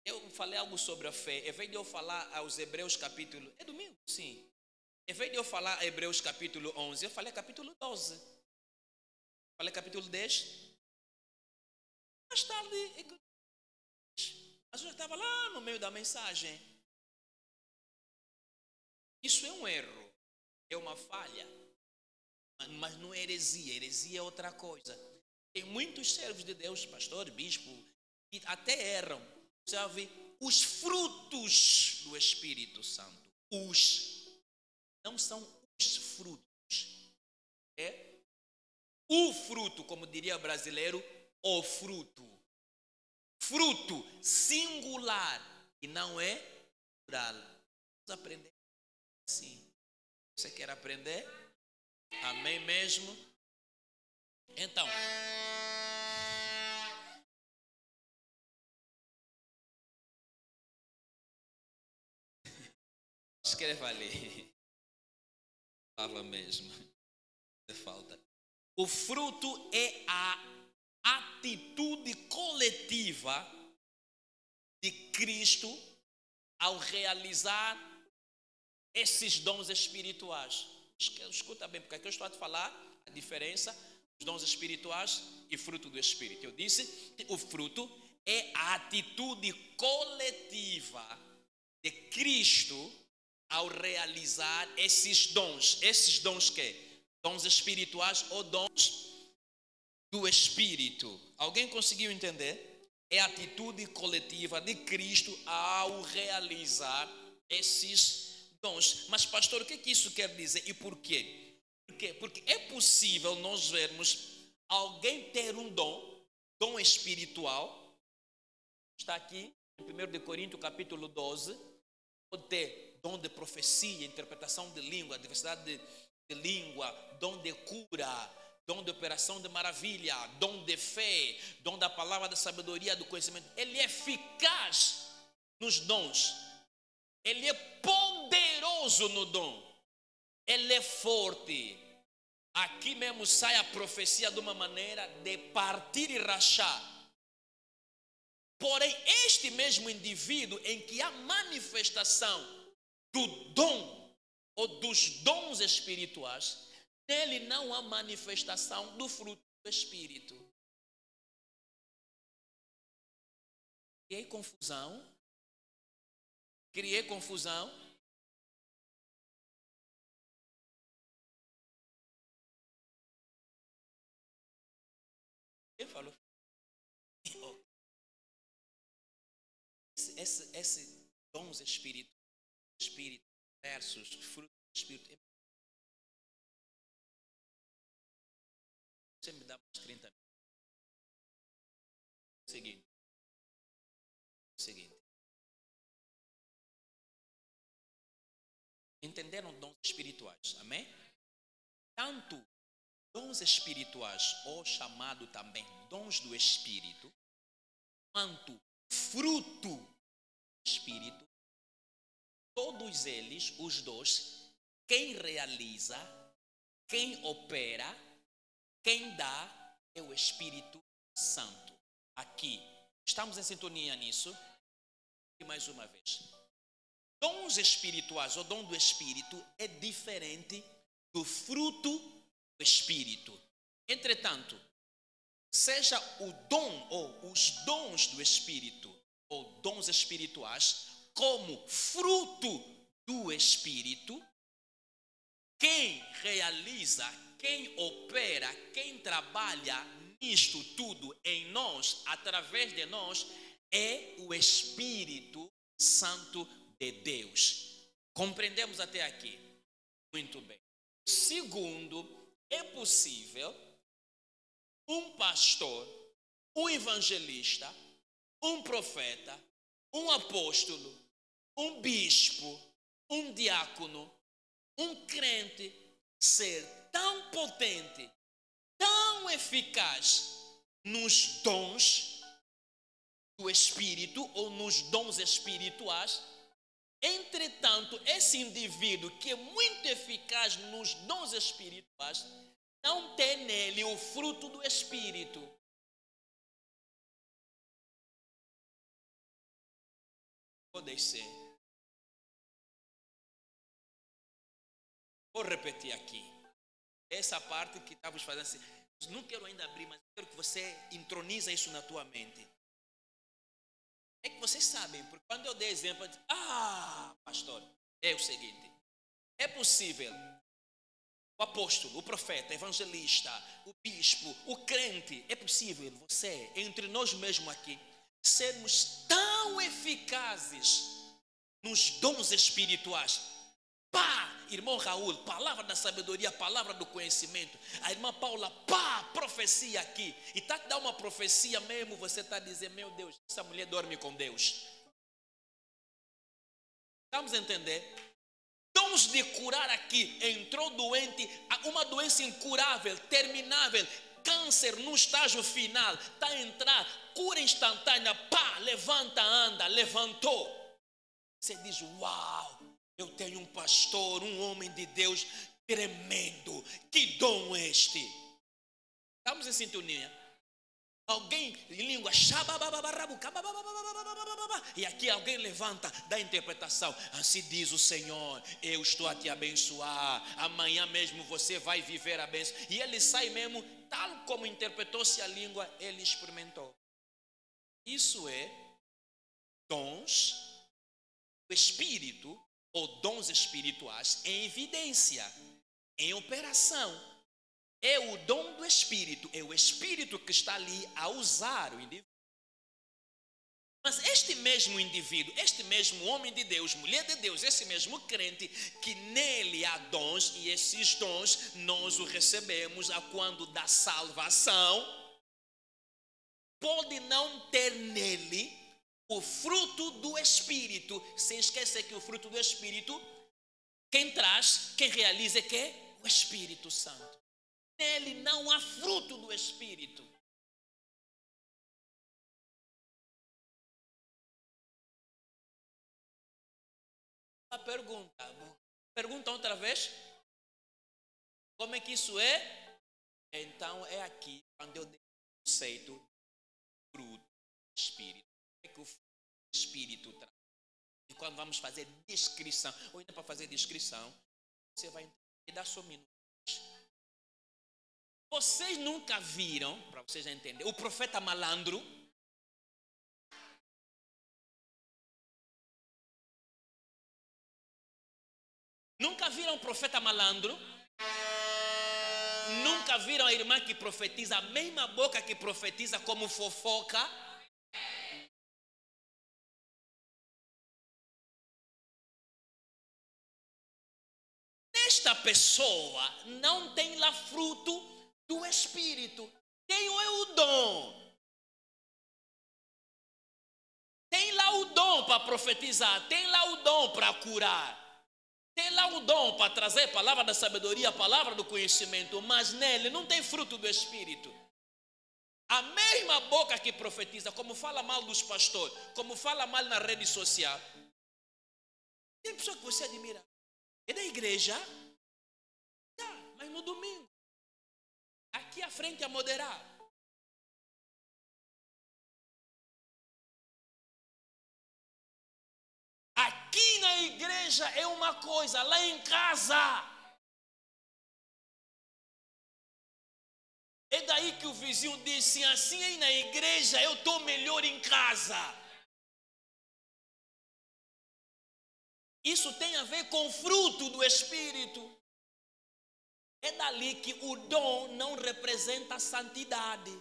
Eu falei algo sobre a fé. Em vez de eu falar aos Hebreus capítulo... É domingo? Sim. Em vez de eu falar Hebreus capítulo 11, eu falei capítulo 12. Falei capítulo 10. Mais tarde, mas eu já estava lá no meio da mensagem. Isso é um erro, é uma falha. Mas não é heresia. Heresia é outra coisa. Tem muitos servos de Deus, pastor, bispo, que até erram. Sabe? Os frutos do Espírito Santo. Não são os frutos. É O fruto, como diria o brasileiro, o fruto. Fruto singular e não é plural. Vamos aprender assim. Você quer aprender? Amém mesmo? Então, escreva ali. Fala mesmo. Falta. O fruto é a atitude coletiva de Cristo ao realizar esses dons espirituais. Escuta bem, porque aqui eu estou a te falar a diferença dos dons espirituais e fruto do Espírito. Eu disse que o fruto é a atitude coletiva de Cristo ao realizar esses dons. Esses dons que? Dons espirituais ou dons do Espírito. Alguém conseguiu entender? É a atitude coletiva de Cristo ao realizar esses dons. Mas pastor, o que isso quer dizer e por quê? Porque é possível nós vermos alguém ter um dom espiritual. Está aqui em 1 Coríntios capítulo 12. Pode ter dom de profecia, interpretação de língua, diversidade de língua, dom de cura, dom de operação de maravilha, dom de fé, dom da palavra da sabedoria, do conhecimento. Ele é eficaz nos dons. Ele é poderoso no dom. Ele é forte. Aqui mesmo sai a profecia de uma maneira de partir e rachar. Porém, este mesmo indivíduo em que há manifestação do dom ou dos dons espirituais, nele não há manifestação do fruto do Espírito. Criei confusão? Criei confusão? Quem falou? Esse dons espírito versus fruto do Espírito. Você me dá mais 30 minutos. Seguinte. Entenderam dons espirituais? Amém? Tanto dons espirituais, ou chamado também dons do Espírito, quanto fruto do Espírito, todos eles, os dois, quem realiza, quem opera, quem dá é o Espírito Santo. Aqui, estamos em sintonia nisso? E mais uma vez, dons espirituais, o dom do Espírito é diferente do fruto do Espírito. Entretanto, seja o dom ou os dons do Espírito ou dons espirituais como fruto do Espírito, quem realiza, quem opera, quem trabalha nisto tudo em nós, através de nós, é o Espírito Santo de Deus. Compreendemos até aqui? Muito bem. Segundo, é possível um pastor, um evangelista, um profeta, um apóstolo, um bispo, um diácono, um crente ser tão potente, tão eficaz nos dons do Espírito ou nos dons espirituais. Entretanto, esse indivíduo que é muito eficaz nos dons espirituais não tem nele o fruto do Espírito. Vou descer. Vou repetir aqui. Essa parte que estávamos fazendo assim. Não quero ainda abrir, mas quero que você introniza isso na tua mente. É que vocês sabem, porque quando eu dei exemplo, eu disse, pastor, é o seguinte. É possível o apóstolo, o profeta, o evangelista, o bispo, o crente, é possível você, entre nós mesmos aqui, sermos tão eficazes nos dons espirituais, irmão Raul, palavra da sabedoria, palavra do conhecimento. A irmã Paula, pá, profecia aqui. E está a dar uma profecia mesmo, você está a dizer, meu Deus, essa mulher dorme com Deus. Vamos entender? Dons de curar aqui, entrou doente, uma doença incurável, terminável, câncer no estágio final, está a entrar, cura instantânea, pá, levanta, anda, levantou. Você diz, uau, eu tenho um pastor, um homem de Deus tremendo, que dom este. Estamos em sintonia? Alguém em língua, e aqui alguém levanta, dá interpretação. Assim diz o Senhor, eu estou a te abençoar, amanhã mesmo você vai viver a bênção. E ele sai mesmo, tal como interpretou-se a língua, ele experimentou. Isso é dons do Espírito, ou dons espirituais em evidência, em operação. É o dom do Espírito, é o Espírito que está ali a usar o indivíduo. Mas este mesmo indivíduo, este mesmo homem de Deus, mulher de Deus, esse mesmo crente, que nele há dons, e esses dons nós os recebemos a quando da salvação, pode não ter nele o fruto do Espírito, sem esquecer que o fruto do Espírito, quem traz, quem realiza é que? O Espírito Santo. Nele não há fruto do Espírito. A pergunta outra vez, como é que isso é? Então é aqui, quando eu dei o conceito do fruto do Espírito. É que o fruto do Espírito traz. E quando vamos fazer descrição, ou ainda para fazer descrição, você vai entender, dá só um minuto. Vocês nunca viram, para vocês entenderem, o profeta malandro? Nunca viram o profeta malandro? Nunca viram a irmã que profetiza, a mesma boca que profetiza como fofoca? Esta pessoa não tem lá fruto do Espírito. Tem o dom. Tem lá o dom para profetizar. Tem lá o dom para curar. Tem lá o dom para trazer a palavra da sabedoria, a palavra do conhecimento. Mas nele não tem fruto do Espírito. A mesma boca que profetiza, como fala mal dos pastores, como fala mal na rede social. Tem pessoa que você admira. É da igreja? Mas no domingo. Aqui à frente a moderar. Aqui na igreja é uma coisa, lá em casa. É daí que o vizinho disse assim aí na igreja eu estou melhor em casa. Isso tem a ver com o fruto do Espírito. É dali que o dom não representa a santidade.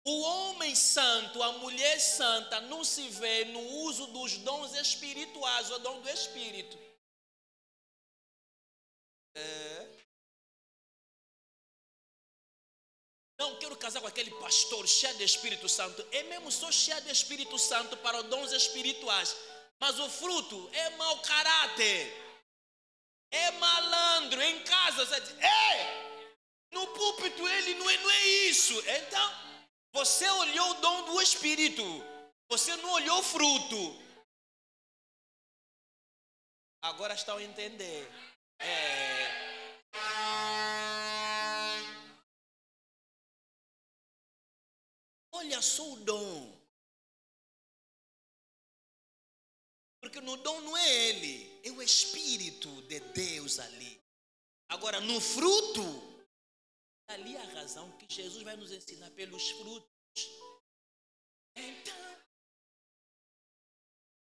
O homem santo, a mulher santa, não se vê no uso dos dons espirituais, o dom do Espírito. Não quero casar com aquele pastor cheio de Espírito Santo. É mesmo só cheio de Espírito Santo para os dons espirituais. Mas o fruto é mau caráter. É malandro. Em casa você diz, no púlpito ele não é isso. Então, você olhou o dom do Espírito. Você não olhou o fruto. Agora estão a entender. Olha só o dom. Porque no dom não é ele, é o Espírito de Deus ali. Agora, no fruto, ali a razão que Jesus vai nos ensinar pelos frutos. Então,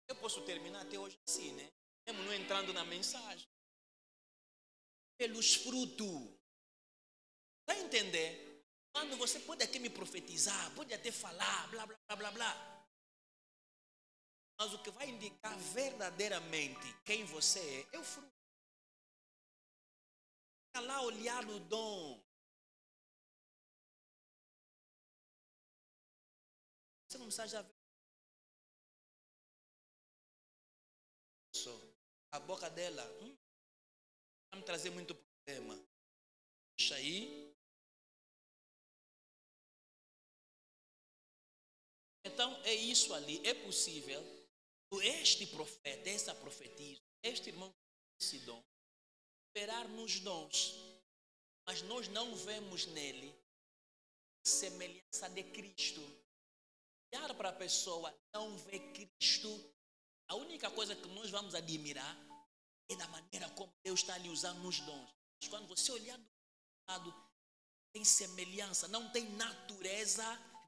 eu posso terminar até hoje assim, né? Mesmo não entrando na mensagem. Pelos frutos. Vai entender? Quando você pode até me profetizar, pode até falar, blá, blá, blá, blá, blá. Mas o que vai indicar verdadeiramente quem você é o fruto. Fica lá olhar o dom. Você não precisa já ver. A boca dela vai me trazer muito problema. Deixa aí. Então é isso ali. É possível este profeta, essa profetisa, este irmão com esse dom, operar nos dons, mas nós não vemos nele a semelhança de Cristo. Olhar para a pessoa, não ver Cristo, a única coisa que nós vamos admirar é da maneira como Deus está lhe usando nos dons. Mas quando você olhar do lado, tem semelhança, não tem natureza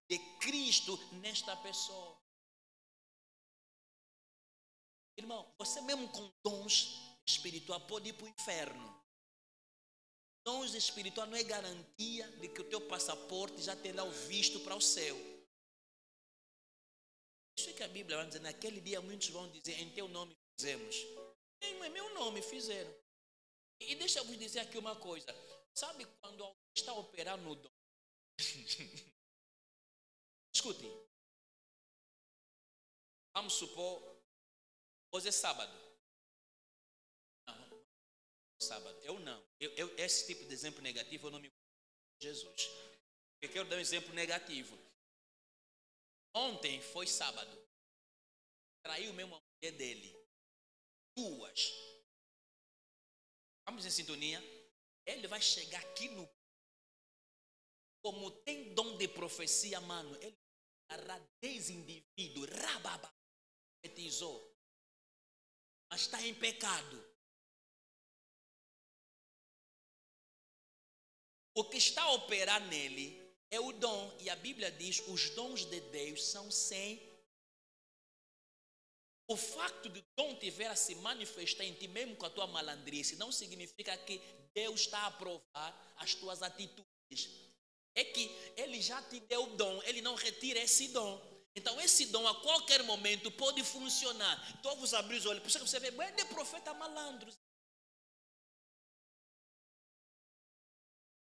de Cristo nesta pessoa. Irmão, você mesmo com dons espirituais pode ir para o inferno. Dons espirituais não é garantia de que o teu passaporte já terá o visto para o céu. Isso é que a Bíblia vai dizer, naquele dia muitos vão dizer, em teu nome fizemos. Em meu nome fizeram. E deixa eu vos dizer aqui uma coisa. Sabe quando alguém está operando no dom? Escute. Vamos supor, hoje é sábado. Não, sábado. Eu não. Esse tipo de exemplo negativo eu não me conheço de Jesus. Eu quero dar um exemplo negativo. Ontem foi sábado. Traiu mesmo a mulher dele. 2. Vamos em sintonia. Ele vai chegar aqui no... Como tem dom de profecia, mano. Ele dará 10 indivíduos. Rababa. Profetizou. Mas está em pecado. O que está a operar nele é o dom. E a Bíblia diz, os dons de Deus são sem... O facto de o dom tiver a se manifestar em ti, mesmo com a tua malandrice, não significa que Deus está a aprovar as tuas atitudes. É que Ele já te deu o dom, Ele não retira esse dom. Então esse dom a qualquer momento pode funcionar. Então vos abrir os olhos, por isso que você vê, é de profeta malandro.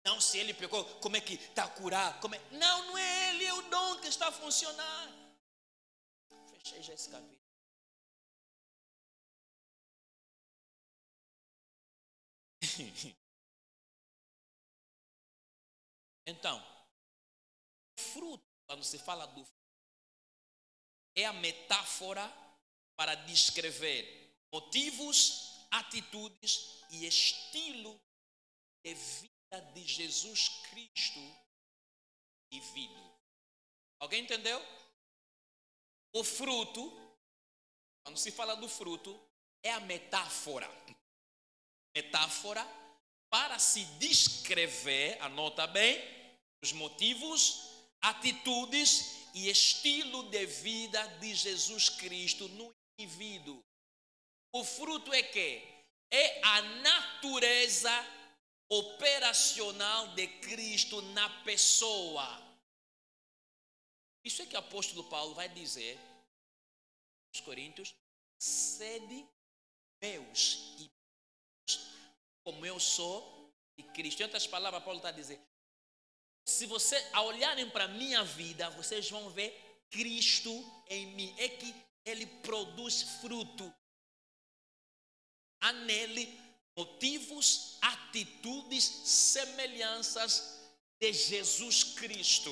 Não, se ele pecou, como é que está a curar? Não, não é ele, é o dom que está a funcionar. Fechei já esse capítulo. Então, fruto, quando se fala do fruto, é a metáfora para descrever motivos, atitudes e estilo de vida de Jesus Cristo vivido. Alguém entendeu? O fruto, quando se fala do fruto, é a metáfora para se descrever, anota bem, os motivos, atitudes e estilo de vida de Jesus Cristo no indivíduo. O fruto é que? É a natureza operacional de Cristo na pessoa. Isso é que o apóstolo Paulo vai dizer aos Coríntios, sede meus e como eu sou de Cristo. Em outras palavras, Paulo está a dizer, se você, ao olharem para a minha vida, vocês vão ver Cristo em mim. É que Ele produz fruto. Há nele motivos, atitudes, semelhanças de Jesus Cristo.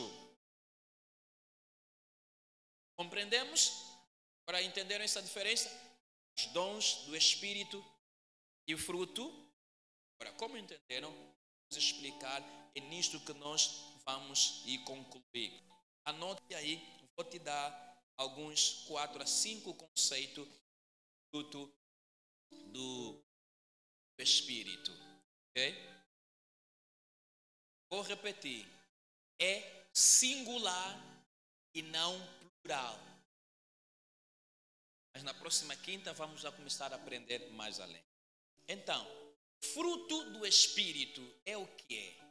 Compreendemos? Para entenderem essa diferença? Os dons do Espírito e o fruto. Agora, como entenderam? Vamos explicar. É nisto que nós vamos ir concluir. Anote aí, vou te dar alguns 4 a 5 conceitos do Espírito. Ok? Vou repetir. É singular e não plural. Mas na próxima quinta vamos já começar a aprender mais além. Então, fruto do Espírito é o que é?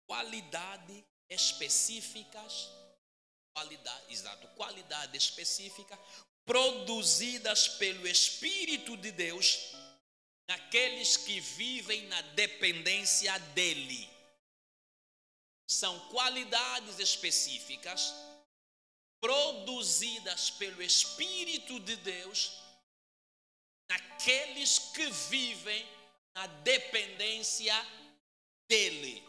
Qualidade específicas, qualidade específica, produzidas pelo Espírito de Deus naqueles que vivem na dependência dele. São qualidades específicas produzidas pelo Espírito de Deus naqueles que vivem na dependência dele.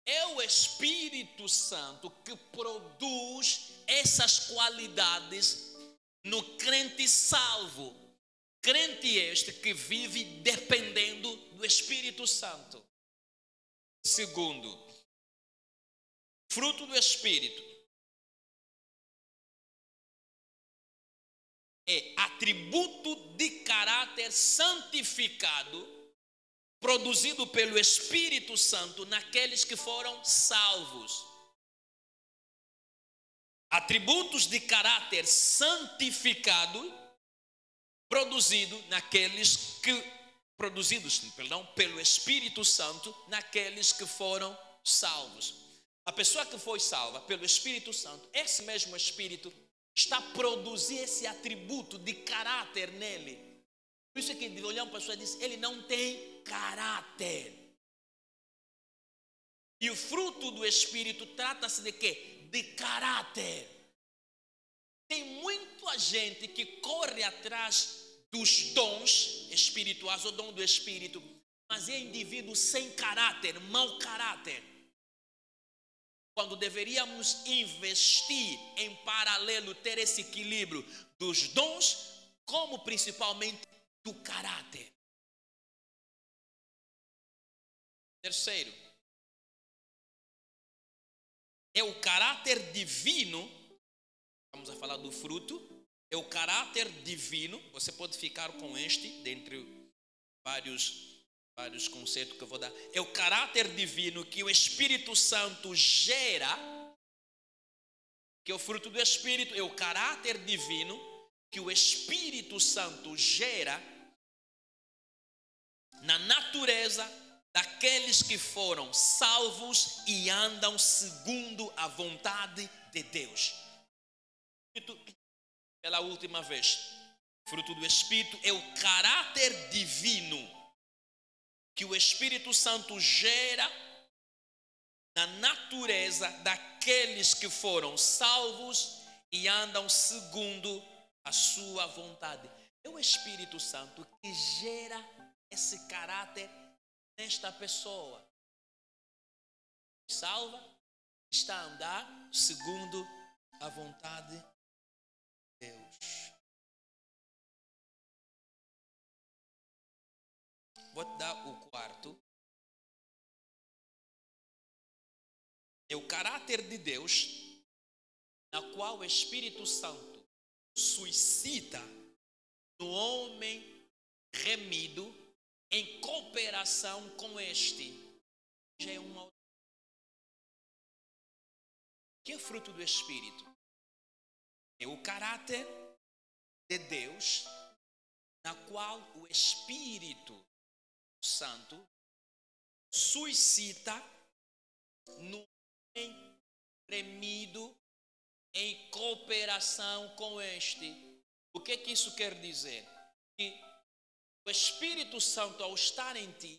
É o Espírito Santo que produz essas qualidades no crente salvo. Crente este que vive dependendo do Espírito Santo. Segundo, fruto do Espírito é atributo de caráter santificado produzido pelo Espírito Santo naqueles que foram salvos. Atributos de caráter santificado produzidos pelo Espírito Santo naqueles que foram salvos. A pessoa que foi salva pelo Espírito Santo, esse mesmo Espírito está a produzir esse atributo de caráter nele. Por isso é que de olhar uma pessoa e diz, ele não tem caráter. E o fruto do Espírito trata-se de quê? De caráter. Tem muita gente que corre atrás dos dons espirituais, o dom do Espírito, mas é indivíduo sem caráter, mau caráter. Quando deveríamos investir em paralelo, ter esse equilíbrio dos dons, como principalmente do caráter. Terceiro, é o caráter divino. Vamos a falar do fruto. É o caráter divino. Você pode ficar com este, dentre vários conceitos que eu vou dar. É o caráter divino que o Espírito Santo gera, que é o fruto do Espírito. É o caráter divino que o Espírito Santo gera na natureza daqueles que foram salvos e andam segundo a vontade de Deus. Pela última vez, fruto do Espírito é o caráter divino que o Espírito Santo gera na natureza daqueles que foram salvos e andam segundo a sua vontade. É o Espírito Santo que gera esse caráter nesta pessoa. Salva, está a andar segundo a vontade de Deus. Vou te dar o quarto. É o caráter de Deus, na qual o Espírito Santo suscita no homem remido em cooperação com este. Já é uma. Que é fruto do Espírito? É o caráter de Deus, na qual o Espírito Santo suscita no homem remido em cooperação com este. O que isso quer dizer? Que o Espírito Santo, ao estar em ti,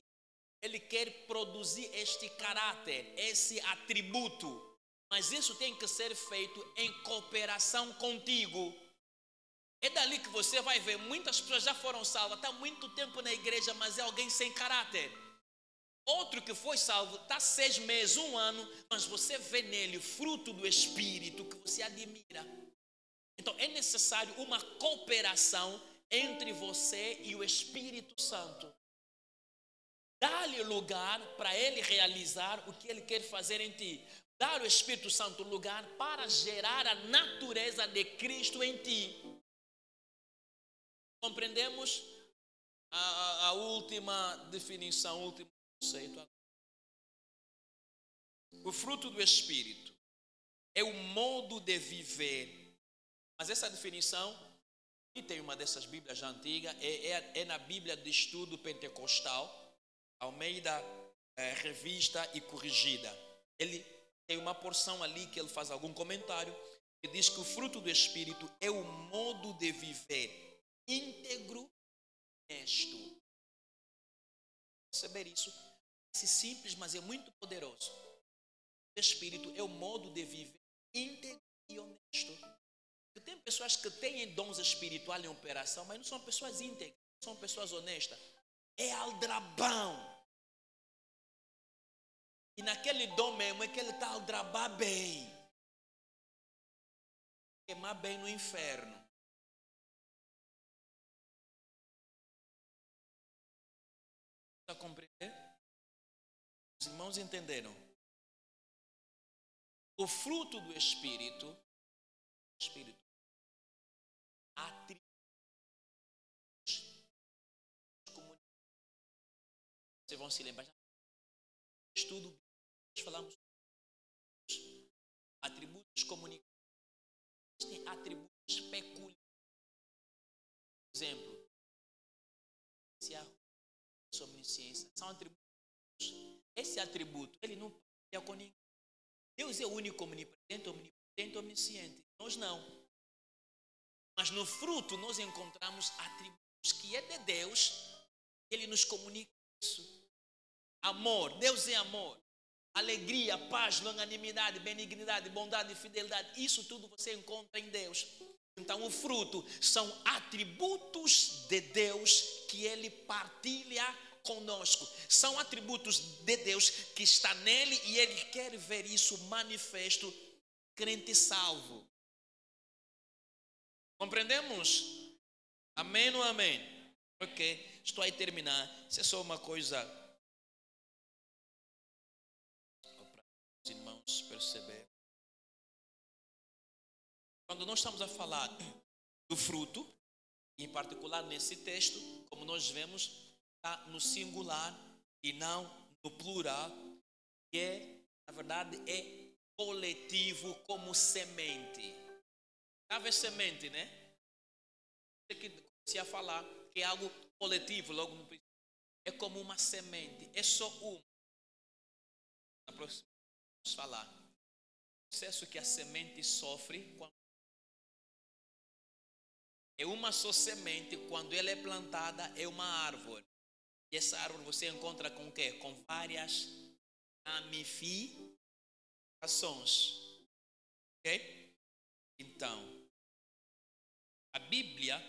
ele quer produzir este caráter, esse atributo. Mas isso tem que ser feito em cooperação contigo. É dali que você vai ver, muitas pessoas já foram salvas, está muito tempo na igreja, mas é alguém sem caráter. Outro que foi salvo, está 6 meses, 1 ano, mas você vê nele fruto do Espírito que você admira. Então é necessário uma cooperação entre você e o Espírito Santo. Dá-lhe lugar para ele realizar o que ele quer fazer em ti. Dar ao Espírito Santo lugar para gerar a natureza de Cristo em ti. Compreendemos a última definição, o último conceito. O fruto do Espírito é o modo de viver. Mas essa definição, e tem uma dessas Bíblias já antigas, é na Bíblia de Estudo Pentecostal, Almeida Revista e Corrigida. Ele tem uma porção ali que ele faz algum comentário que diz que o fruto do Espírito é o modo de viver íntegro honesto. Perceber isso? É simples, mas é muito poderoso. O Espírito é o modo de viver íntegro e honesto. Porque tem pessoas que têm dons espirituais em operação, mas não são pessoas íntegras, não são pessoas honestas. É aldrabão. E naquele dom mesmo é que ele está a aldrabar bem. Queimar bem no inferno. Está a compreender? Os irmãos entenderam? O fruto do Espírito, atributos. Vocês vão se lembrar. Estudo, nós falamos atributos comunicativos. Existem atributos peculiares. Por exemplo, omnisciência são atributos. Esse atributo, ele não pode com ninguém. Deus é o único omnipotente, omnisciente. Nós não. Mas no fruto nós encontramos atributos que é de Deus. Ele nos comunica isso. Amor, Deus é amor. Alegria, paz, longanimidade, benignidade, bondade e fidelidade. Isso tudo você encontra em Deus. Então o fruto são atributos de Deus que Ele partilha conosco. São atributos de Deus que está nele e Ele quer ver isso manifesto, crente salvo. Compreendemos? Amém ou amém? Ok, estou aí terminar. Isso é só uma coisa para os irmãos perceber. Quando nós estamos a falar do fruto, em particular nesse texto, como nós vemos, está no singular e não no plural, que é, na verdade, é coletivo como semente. Sabe a semente, né? Você que comecei a falar que é algo coletivo logo no princípio. É como uma semente, é só uma. Na próxima vamos falar. O processo que a semente sofre quando é uma só semente, quando ela é plantada, é uma árvore. E essa árvore você encontra com o quê? Com várias ramificações. Ok? Então, a Bíblia,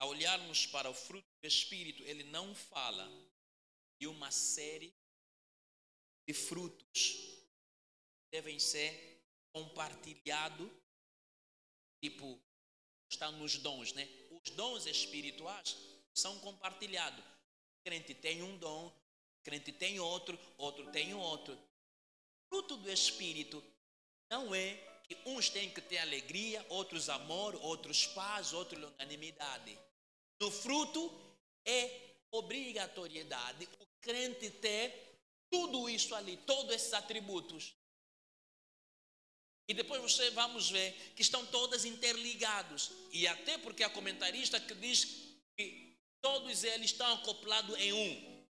ao olharmos para o fruto do Espírito, ele não fala de uma série de frutos que devem ser compartilhados, tipo, está nos dons, né? Os dons espirituais são compartilhados. O crente tem um dom, o crente tem outro, outro tem outro. O fruto do Espírito não é que uns têm que ter alegria, outros amor, outros paz, outros longanimidade. No fruto é obrigatoriedade o crente ter tudo isso ali, todos esses atributos. E depois você vamos ver que estão todos interligados. E até porque há comentarista que diz que todos eles estão acoplados em um.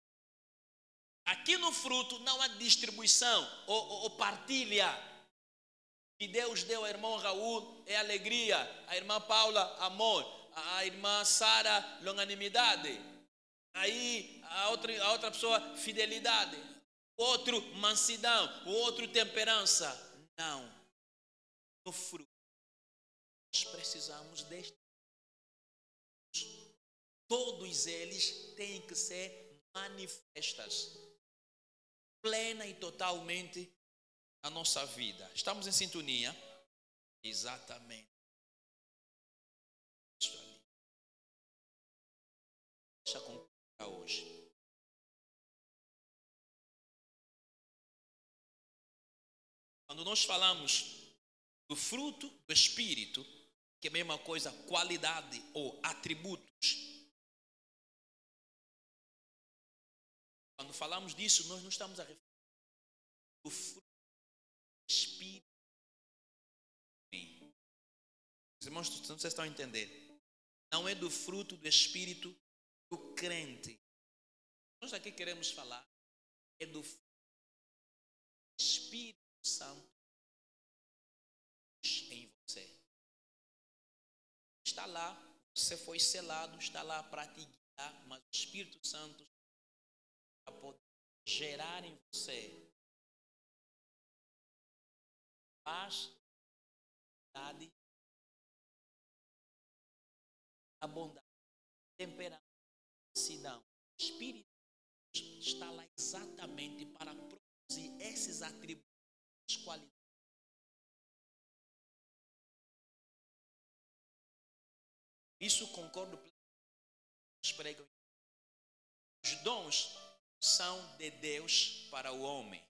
Aqui no fruto não há distribuição ou partilha. Que Deus deu ao irmão Raul é alegria, a irmã Paula, amor, a irmã Sara, longanimidade. Aí a outra pessoa, fidelidade. O outro, mansidão. O outro, temperança. Não. No fruto, nós precisamos deste. Todos eles têm que ser manifestas, plena e totalmente na nossa vida. Estamos em sintonia? Exatamente. Isso ali. Deixa eu concluir hoje. Quando nós falamos do fruto do Espírito, que é a mesma coisa, qualidade ou atributos. Quando falamos disso, nós não estamos a referir ao fruto do Espírito. Os irmãos, vocês estão a entender? Não é do fruto do Espírito do crente. Nós aqui queremos falar é do Espírito Santo em você. Está lá, você foi selado, está lá para te guiar. mas o Espírito Santo para poder gerar em você paz, a bondade, temperança, mansidão. O Espírito está lá exatamente para produzir esses atributos, qualidades. Isso concordo plenamente. Os dons são de Deus para o homem.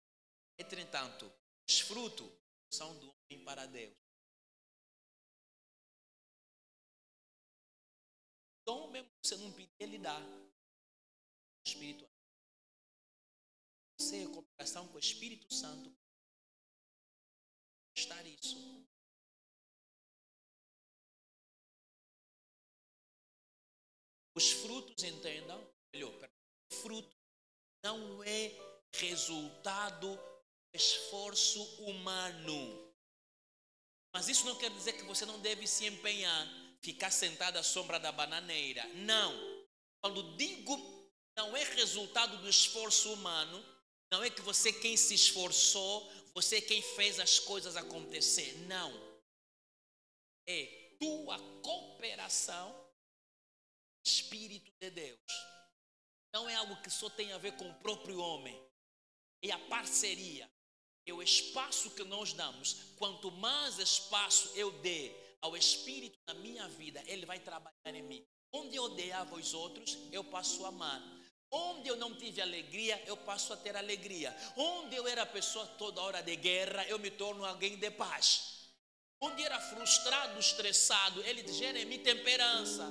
Entretanto, os frutos são do homem para Deus. Então, mesmo que você não pedir, Ele dá. Espiritual. Você, em cooperação com o Espírito Santo, estar isso. Os frutos, entendam, o fruto não é resultado do esforço humano. Mas isso não quer dizer que você não deve se empenhar, ficar sentado à sombra da bananeira. Não. Quando digo não é resultado do esforço humano, não é que você quem se esforçou, você quem fez as coisas acontecer. Não. É tua cooperação, Espírito de Deus. Não é algo que só tem a ver com o próprio homem. É a parceria. É o espaço que nós damos. Quanto mais espaço eu der ao Espírito na minha vida, Ele vai trabalhar em mim. Onde eu odiava os outros, eu passo a amar. Onde eu não tive alegria, eu passo a ter alegria. Onde eu era pessoa toda hora de guerra, eu me torno alguém de paz. Onde era frustrado, estressado, Ele gera em mim temperança.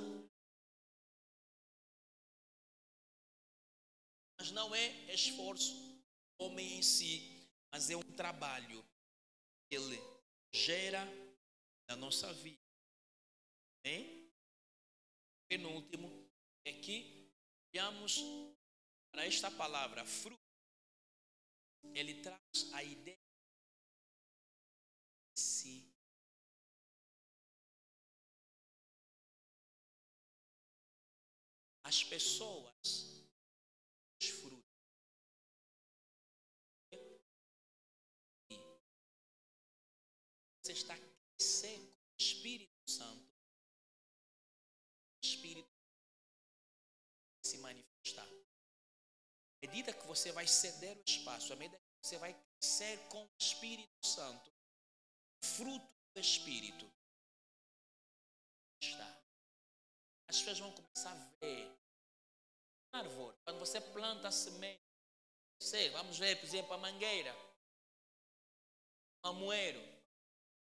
Mas não é esforço homem em si, mas é um trabalho que Ele gera na nossa vida. Bem? Penúltimo é que olhamos para esta palavra fruto. Ele traz a ideia de si. As pessoas, os frutos. Você está crescendo com o Espírito Santo. O Espírito se manifestar. À medida que você vai ceder o espaço, à medida que você vai crescer com o Espírito Santo, fruto do Espírito está. As pessoas vão começar a ver. Árvore, quando você planta a semente, vamos ver, por exemplo, a mangueira, o amoeiro,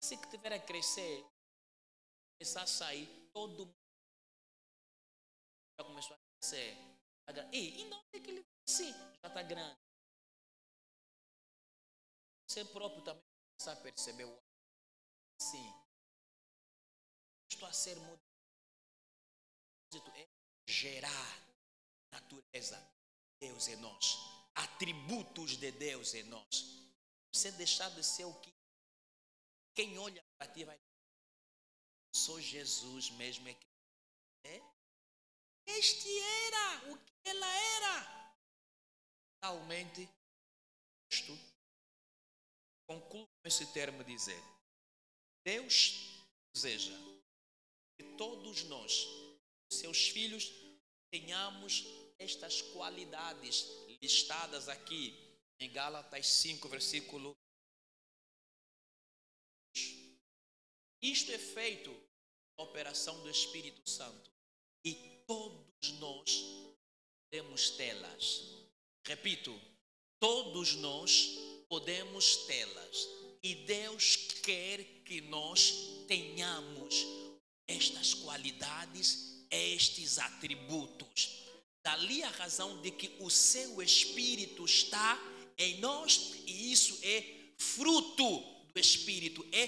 assim que tiver a crescer, começar a sair, todo mundo já começou a crescer. E não é que ele sim, já está grande. Você próprio também começa a perceber o sim. Estou a ser mudado. É gerar natureza de Deus em nós, atributos de Deus em nós. Você deixar de ser o que quem olha para ti vai dizer, sou Jesus mesmo é que é. Este era o que ela era. Realmente, isto concluo com esse termo dizer, Deus deseja que todos nós, seus filhos, tenhamos estas qualidades listadas aqui em Gálatas 5, versículo. Isto é feito na operação do Espírito Santo e todos nós podemos tê-las. Repito, todos nós podemos tê-las e Deus quer que nós tenhamos estas qualidades, estes atributos. Dali a razão de que o seu Espírito está em nós e isso é fruto do Espírito, é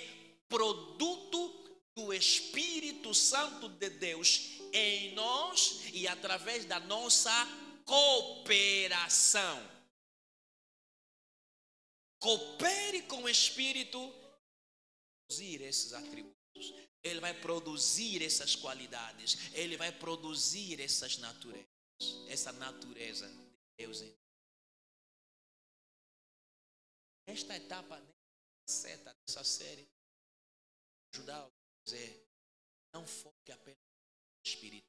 produto do Espírito Santo de Deus em nós e através da nossa cooperação. Coopere com o Espírito, produzir esses atributos. Ele vai produzir essas qualidades. Ele vai produzir essas naturezas. Essa natureza de Deus. Esta etapa, seta dessa série, ajudar a dizer, não foque apenas no espírito.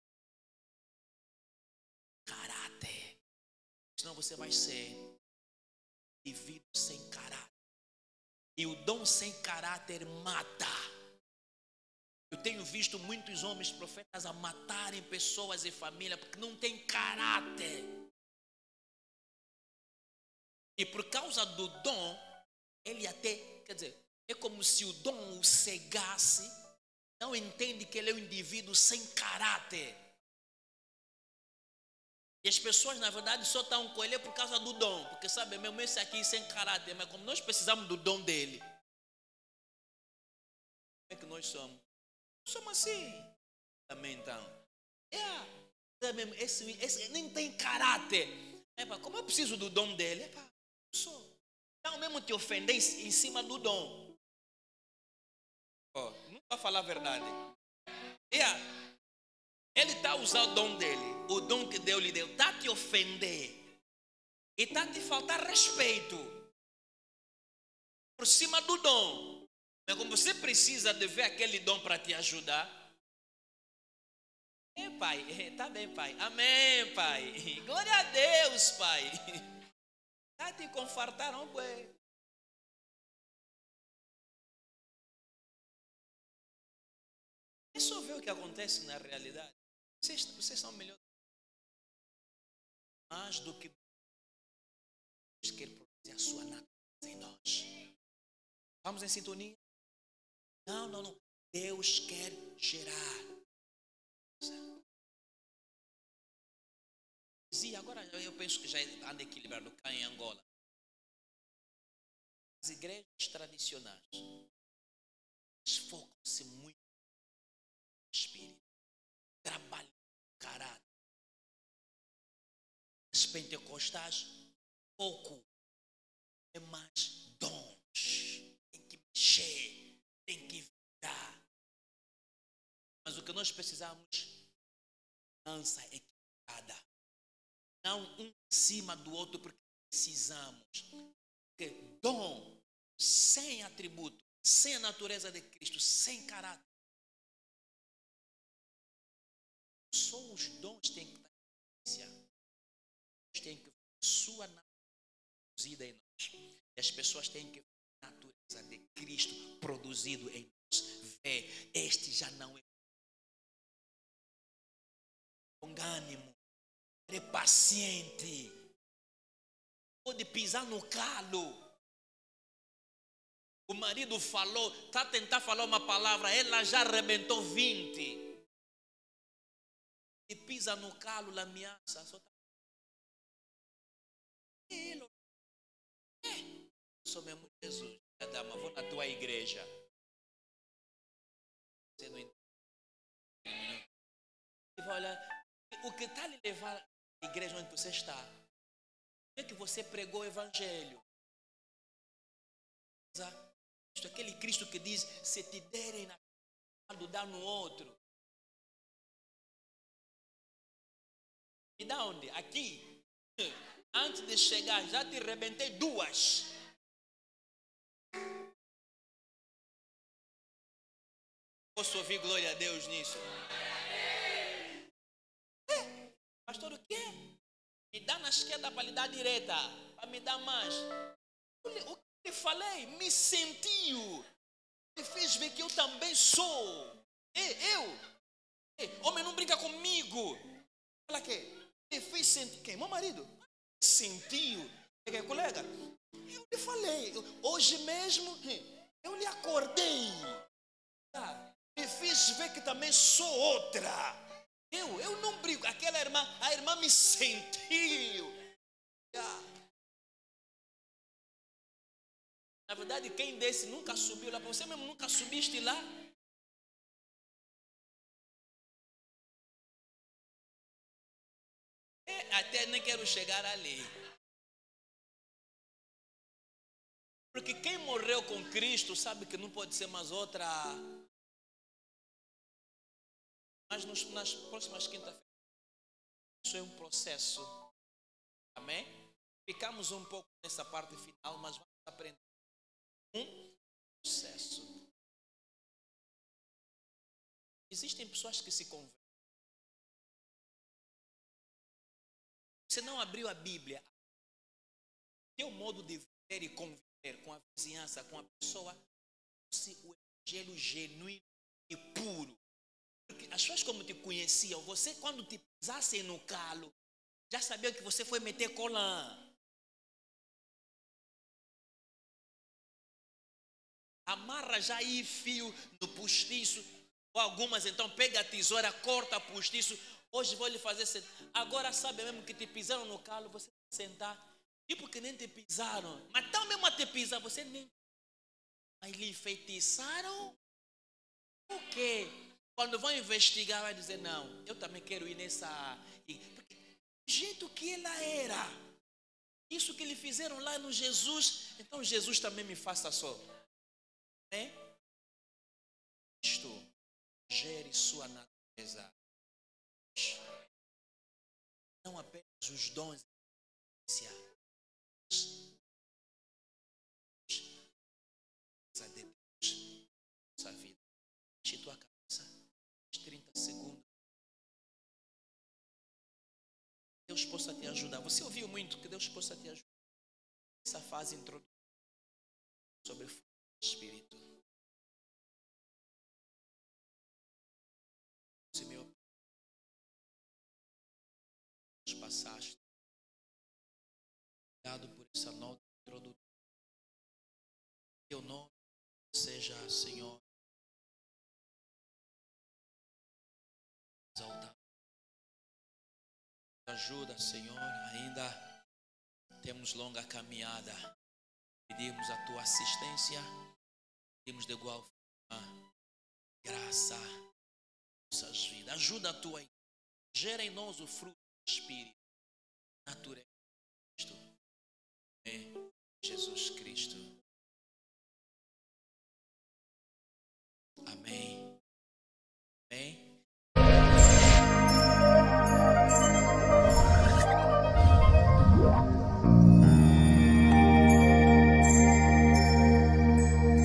Caráter. Senão você vai ser indivíduo sem caráter. E o dom sem caráter mata. Eu tenho visto muitos homens profetas a matarem pessoas e família porque não tem caráter. E por causa do dom, ele até, quer dizer, é como se o dom o cegasse, não entende que ele é um indivíduo sem caráter. E as pessoas, na verdade, só estão com ele por causa do dom. Porque, sabe, mesmo esse aqui sem caráter, mas como nós precisamos do dom dele. Como é que nós somos? Somos assim. Também, então. Esse nem tem caráter. Como eu preciso do dom dele? Eu sou. Então, mesmo te ofender em cima do dom. Não vai falar a verdade. Ele está a usar o dom dele. O dom que Deus lhe deu. Está a te ofender. E está a te faltar respeito. Por cima do dom. Mas como você precisa de ver aquele dom para te ajudar. Pai. Está bem, pai. Amém, pai. Glória a Deus, pai. Está a te confortar, não, pai. É só ver o que acontece na realidade. Vocês são melhores. Mais do que Deus quer produzir a sua natureza em nós. Vamos em sintonia? Não. Deus quer gerar. E agora eu penso que já anda equilibrado cá em Angola. As igrejas tradicionais focam-se muito no espírito. Trabalham com caráter. As pentecostais, pouco. É mais dons. Tem que mexer. Tem que virar. Mas o que nós precisamos é dança equilibrada. Não um acima do outro porque precisamos. Porque dom sem atributo, sem a natureza de Cristo, sem caráter. Só os dons têm que estar iniciados. Tem que ver a sua natureza produzida em nós. E as pessoas têm que ver a natureza de Cristo produzido em nós. Ver, este já não é longânimo. É paciente. Pode pisar no calo. O marido falou, está a tentar falar uma palavra, ela já arrebentou 20. E pisa no calo, la ameaça. Só tá... Sou mesmo Jesus. Dama, vou na tua igreja. Você não entende. E vai olhar. O que está a lhe levar à igreja onde você está? É que você pregou o evangelho. Isto é aquele Cristo que diz: se te derem na cara, dá no outro. E da onde? Aqui. Antes de chegar, já te arrebentei 2. Posso ouvir glória a Deus nisso? Pastor, o quê? Me dá na esquerda para lhe dar direita. Para me dar mais. O que eu falei? Me sentiu. Me fez ver que eu também sou. Homem, não brinca comigo. Fala que me fez sentir. Quem? Meu marido. Sentiu. Colega, eu lhe falei. Hoje mesmo, eu lhe acordei. Me fiz ver que também sou outra. Eu não brigo. Aquela irmã, a irmã me sentiu. Na verdade, quem desse nunca subiu lá. Você mesmo nunca subiste lá. Até nem quero chegar ali. Porque quem morreu com Cristo sabe que não pode ser mais outra. Mas nas próximas quinta-feiras, isso é um processo. Amém? Ficamos um pouco nessa parte final, mas vamos aprender um processo. Existem pessoas que se convertem. Você não abriu a Bíblia. Teu modo de viver e conviver com a vizinhança, com a pessoa, se o evangelho genuíno e puro. Porque as pessoas como te conheciam, você quando te pisassem no calo, já sabia que você foi meter colã. Amarra já aí fio no postiço. Ou algumas então pega a tesoura, corta o postiço. Hoje vou lhe fazer sentar. Agora sabe mesmo que te pisaram no calo, você vai sentar. Tipo que nem te pisaram. Mas estão mesmo a te pisar, você nem... Mas lhe enfeitiçaram? O quê? Quando vão investigar, vai dizer, não, eu também quero ir nessa... Porque do jeito que ela era. Isso que lhe fizeram lá no Jesus, então Jesus também me faça só. Né? Isto gere sua natureza. Não apenas os dons de Deus, nossa vida. Enche tua cabeça, 30 segundos. Deus possa te ajudar. Você ouviu muito, que Deus possa te ajudar. Essa fase introdutória sobre o Espírito. Se meu passaste, obrigado por essa nota introdutória. Teu nome seja, Senhor, exaltado. Ajuda, Senhor, ainda temos longa caminhada. Pedimos a tua assistência, pedimos de igual forma graça em nossas vidas. Ajuda a tua igreja, gera em nós o fruto do Espírito, natureza. Amém.